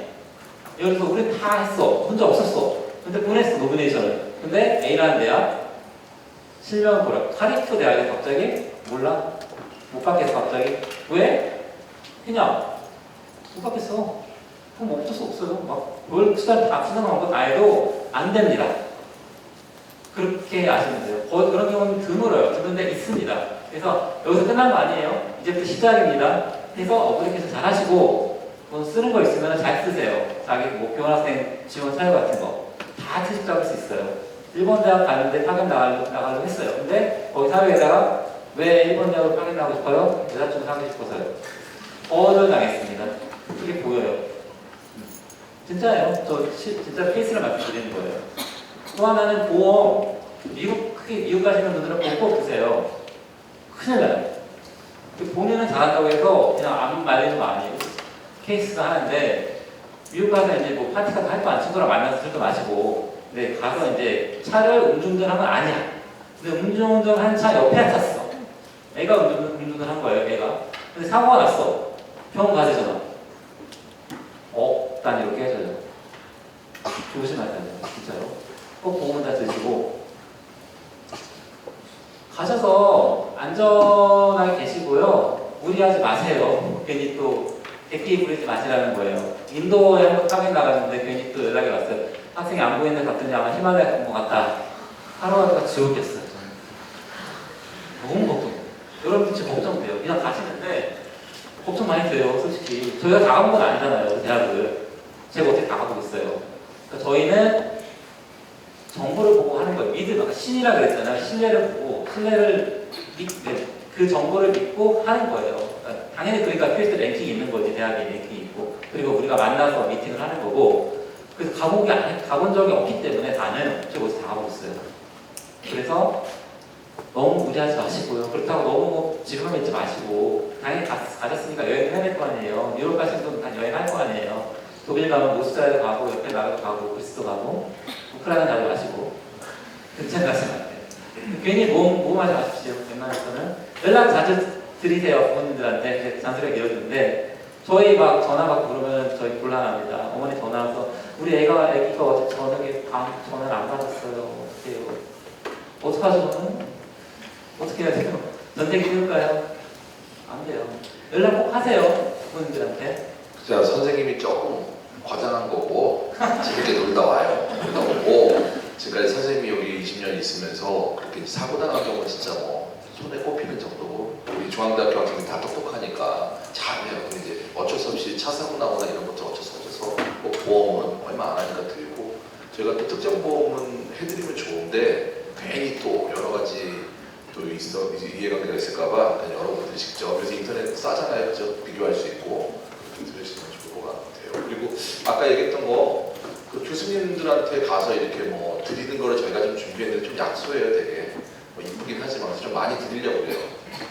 예를 들어서 우리 다 했어. 문제 없었어. 근데 보냈어, 노미네이션을. 근데 A라는 대학 실명 보라. 카리프 대학에 갑자기 몰라. 못 받겠어, 갑자기. 왜? 그냥 못 받겠어. 그럼 어쩔 수 없어요. 뭘 수단 다 수단한 거 다 해도 안 됩니다. 그렇게 아시면 돼요. 거의 그런 경우는 드물어요. 드문데 있습니다. 그래서 여기서 끝난 거 아니에요. 이제부터 시작입니다. 해서 어플리케이션 잘 하시고 돈 쓰는 거 있으면 잘 쓰세요. 자기 뭐 교환학생 지원 사유 같은 거 다 채집 잡을 수 있어요. 일본 대학 가는데 파견 나가려고 했어요. 근데 거기 사회에다가 왜 일본 대학을 파견 나가고 싶어요? 여자친구 사귀고 싶어서요. 거절당했습니다. 그게 보여요. 진짜예요. 저 진짜 케이스를 말씀드리는 거예요. 또 하나는 보험. 미국 가시는 분들은 보험 꼭 드세요. 큰일 나요. 본인은 잘한다고 해서 그냥 안 말리는 거 아니에요. 케이스가 하는데 미국 가서 이제 뭐 파티 같은 할 거 안 친구랑 만나서 술도 마시고 근데 가서 이제 차를 음주운전한 건 아니야. 근데 음주운전 한 차 옆에 탔어. 애가 음주운전 한 거예요. 애가. 근데 사고가 났어. 병원 가재잖아. 난 이렇게 해줘요. 조심하셔야 돼요. 진짜로. 꼭 보험은 다 드시고 가셔서 안전하게 계시고요. 무리하지 마세요. 괜히 또 대피 부리지 마시라는 거예요. 인도에 한번 파견 나갔는데 괜히 또 연락이 왔어요. 학생이 안 보이는데 갔더니 아마 히말라야 간 것 같다. 하루하루가 지옥이었어요. 너무 걱정돼요. 여러분 진짜 걱정돼요. 그냥 가시는데 걱정 많이 돼요. 솔직히 저희가 다 가본 건 아니잖아요. 대학을 제가 어떻게 다 가보겠어요. 그러니까 저희는 정보를 보고 하는 거예요. 믿음, 신이라 그랬잖아요. 신뢰를 보고 그 정보를 믿고 하는 거예요. 그러니까 당연히 그러니까 필드 랭킹이 있는 거지. 대학에 랭킹이 있고 그리고 우리가 만나서 미팅을 하는 거고 그래서 가본 적이 없기 때문에 나는 제가 어디서 다 가보고 있어요. 그래서 너무 무리하지 마시고요. 그렇다고 너무 지루함 있지 마시고 당연히 가셨으니까 여행 해야 될 거 아니에요. 유럽 가신 분은 다 여행할 거 아니에요. 독일 가면 모스크바도 가고 옆에 나라도 가고 그리스도 가고 우크라이나 가지 마시고 괜찮으시면 안 돼요. 괜히 모험하지 마십시오. 웬만해서는 연락 자주 드리세요. 부모님들한테 잔소리가 이러는데 저희 막 전화 받고 그러면 저희 곤란합니다. 어머니 전화 와서 우리 애기가 어제 저녁에 전화를 안 받았어요. 어떡해요? 어떡하죠 저는? 어떻게 해야 돼요? 전쟁이 띄울까요? 안 돼요. 연락 꼭 하세요. 부모님들한테. 자, 선생님이 조금 과장한 거고 재밌게 놀다 와요. 놀다 오고 지금까지 선생님이 여기 20년 있으면서 그렇게 사고 당한 경우는 진짜 뭐 손에 꼽히는 정도고 우리 중앙대학교 학생이 다 똑똑하니까 잘해요. 근데 이제 어쩔 수 없이 차 사고 나거나 이런 것도 어쩔 수 없어서 뭐 보험은 얼마 안 하니까 들고 저희가 또 특정 보험은 해드리면 좋은데 괜히 또 여러 가지 또 이해관계가 있을까봐 여러분들이 직접 그래서 인터넷 싸잖아요, 그죠? 비교할 수 있고 그렇게 들으시면 좋을 것 같아요. 그리고 아까 얘기했던 거 그 교수님들한테 가서 이렇게 뭐 드리는 거를 저희가 좀 준비했는데 좀 약소해요, 되게 뭐 이쁘긴 하지만 좀 많이 드리려고 그래요.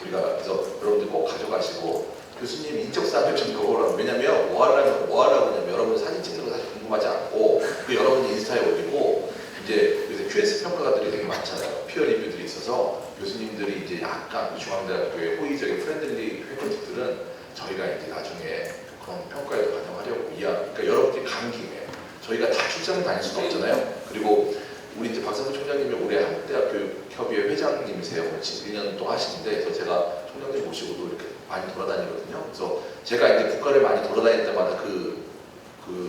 우리가 그래서 여러분들 꼭 가져가시고 교수님 인적사항을 좀 넣으라고. 왜냐면 뭐 하려고 하냐면 여러분 사진 찍는 거 사실 궁금하지 않고 그 여러분 인스타에 올리고 이제 요새 QS 평가가들이 되게 많잖아요. 피어 리뷰들이 있어서 교수님들이 이제 약간 중앙대학교의 호의적인 프렌들리 패컬티들은 저희가 이제 나중에 그런 평가에도 반영하려고 그러니까 여러분들이 간 김에 저희가 다 출장을 다닐 수는 없잖아요. 그리고 우리 이제 박상훈 총장님이 올해 한국대학교협의회 회장님이세요. 지금 1년 또 하시는데 그래서 제가 총장님 모시고도 이렇게 많이 돌아다니거든요. 그래서 제가 이제 국가를 많이 돌아다닐 때마다 그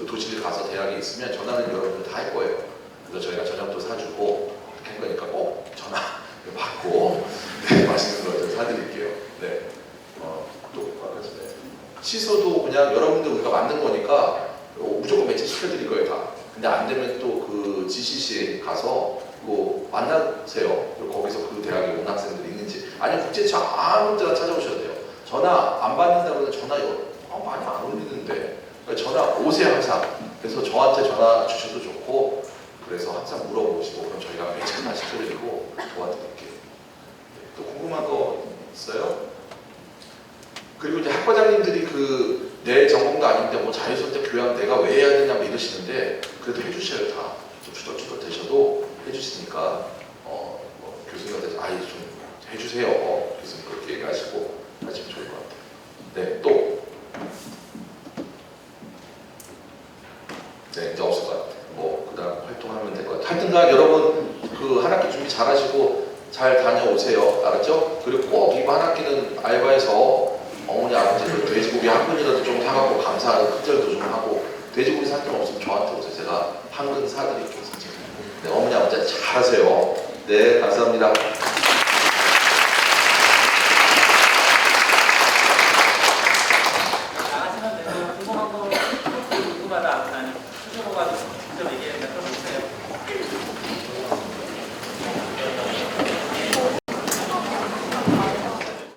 도시를 가서 대학에 있으면 전화는 여러분들 다 할 거예요. 그래서 저희가 저녁도 사주고 이렇게 한 거니까 꼭 전화 받고 네, 맛있는 걸 좀 사드릴게요. 네. 또 아까 전에 취소도 그냥 여러분들 우리가 만든 거니까 무조건 매치 시켜드릴 거예요 다. 근데 안 되면 또 그 GCC 가서 뭐 만나세요. 그리고 거기서 그 대학에 온 학생들이 있는지 아니면 국제청 아무 데나 찾아오셔도 돼요. 전화 안 받는다고 전화 많이 안 올리는데 그러니까 전화 오세요 항상. 그래서 저한테 전화 주셔도 좋고 그래서 항상 물어보시고 그럼 저희가 매치 하나 시켜드리고 도와드릴게요. 또 궁금한 거 있어요? 그리고 이제 학과장님들이 내 전공도 아닌데 뭐 자유선택 교양 내가 왜 해야 되냐 뭐 이러시는데 그래도 해주셔요 다. 좀 주덕주덕 되셔도 해주시니까 뭐 교수님한테 좀 해주세요. 교수님 그렇게 얘기하시고 하시면 좋을 것 같아요. 네, 또 네, 이제 없을 것 같아요. 뭐 그다음 활동하면 될 것 같아요. 하여튼간 여러분 한 학기 준비 잘하시고 잘 다녀오세요. 알았죠? 그리고 꼭 이번 한 학기는 알바에서 어머니 아버지들 돼지고기 한 근이라도 좀 사갖고 감사하는 큰절도 좀 하고 돼지고기 살 돈 없으면 저한테 오세요. 제가 한 근 사드릴게요. 네, 어머니 아버지 잘하세요. 네, 감사합니다.